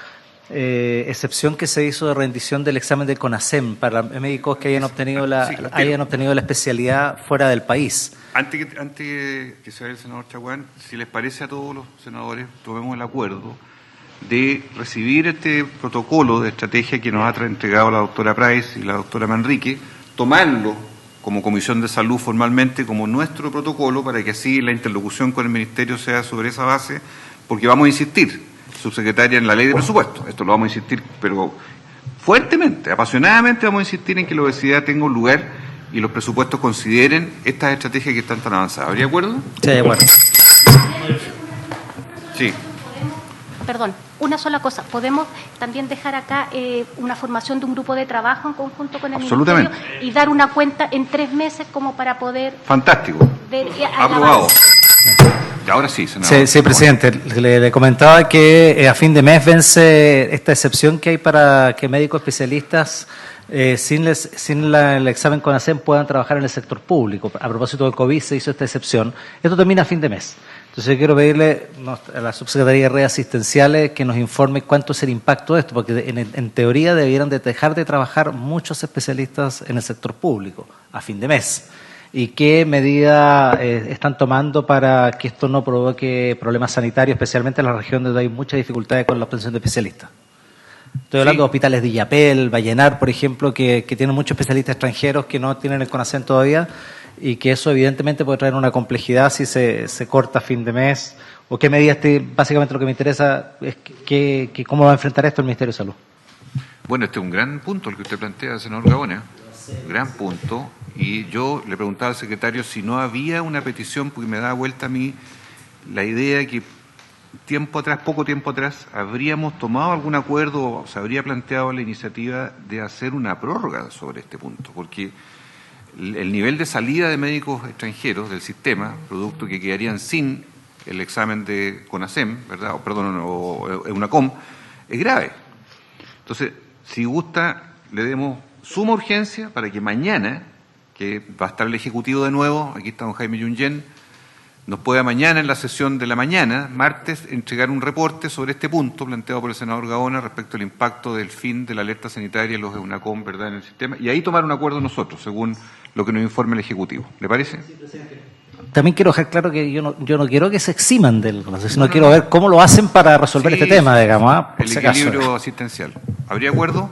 excepción que se hizo de rendición del examen del CONASEM para médicos que hayan obtenido la especialidad fuera del país. Antes que se vaya el senador Chaguán, si les parece a todos los senadores, tomemos el acuerdo de recibir este protocolo de estrategia que nos ha entregado la doctora Price y la doctora Manrique, tomarlo como Comisión de Salud formalmente como nuestro protocolo para que así la interlocución con el Ministerio sea sobre esa base, porque vamos a insistir, subsecretaria, en la ley de presupuesto. Esto lo vamos a insistir, pero fuertemente, apasionadamente vamos a insistir en que la obesidad tenga un lugar y los presupuestos consideren estas estrategias que están tan avanzadas. ¿Habría acuerdo? Sí, de acuerdo. Sí. Perdón, una sola cosa. ¿Podemos también dejar acá una formación de un grupo de trabajo en conjunto con el Ministerio y dar una cuenta en 3 meses como para poder... Fantástico. Ver, aprobado. Y ahora sí, senador. Sí, presidente. Le comentaba que a fin de mes vence esta excepción que hay para que médicos especialistas sin el examen CONASEM puedan trabajar en el sector público. A propósito del COVID se hizo esta excepción. Esto termina a fin de mes. Entonces yo quiero pedirle a la Subsecretaría de Redes Asistenciales que nos informe cuánto es el impacto de esto, porque en teoría debieran de dejar de trabajar muchos especialistas en el sector público a fin de mes. ¿Y qué medidas están tomando para que esto no provoque problemas sanitarios, especialmente en la región donde hay muchas dificultades con la obtención de especialistas? Estoy hablando de hospitales de Illapel, Vallenar, por ejemplo, que tienen muchos especialistas extranjeros que no tienen el CONASEM todavía, y que eso evidentemente puede traer una complejidad si se corta a fin de mes, o qué medidas, básicamente lo que me interesa es cómo va a enfrentar esto el Ministerio de Salud. Bueno, este es un gran punto el que usted plantea, senador Gaona, gran punto, y yo le preguntaba al secretario si no había una petición, porque me da vuelta a mí la idea de que poco tiempo atrás, habríamos tomado algún acuerdo o se habría planteado la iniciativa de hacer una prórroga sobre este punto, porque el nivel de salida de médicos extranjeros del sistema, producto que quedarían sin el examen de CONASEM, ¿verdad? O EUNACOM, es grave. Entonces, si gusta, le demos suma urgencia para que mañana, que va a estar el Ejecutivo de nuevo, aquí está don Jaime Yungén, nos pueda mañana en la sesión de la mañana, martes, entregar un reporte sobre este punto planteado por el senador Gaona respecto al impacto del fin de la alerta sanitaria en los EUNACOM, ¿verdad?, en el sistema, y ahí tomar un acuerdo nosotros, según lo que nos informe el Ejecutivo. ¿Le parece? Sí, presidente. También quiero dejar claro que yo no quiero que se eximan del CONASEM, sino quiero ver cómo lo hacen para resolver este tema, digamos. El equilibrio asistencial. ¿Habría acuerdo?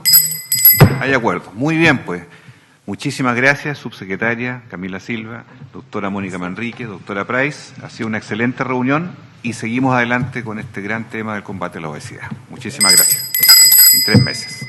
Hay acuerdo. Muy bien, pues. Muchísimas gracias, subsecretaria Camila Silva, doctora Mónica Manrique, doctora Price. Ha sido una excelente reunión y seguimos adelante con este gran tema del combate a la obesidad. Muchísimas gracias. En 3 meses.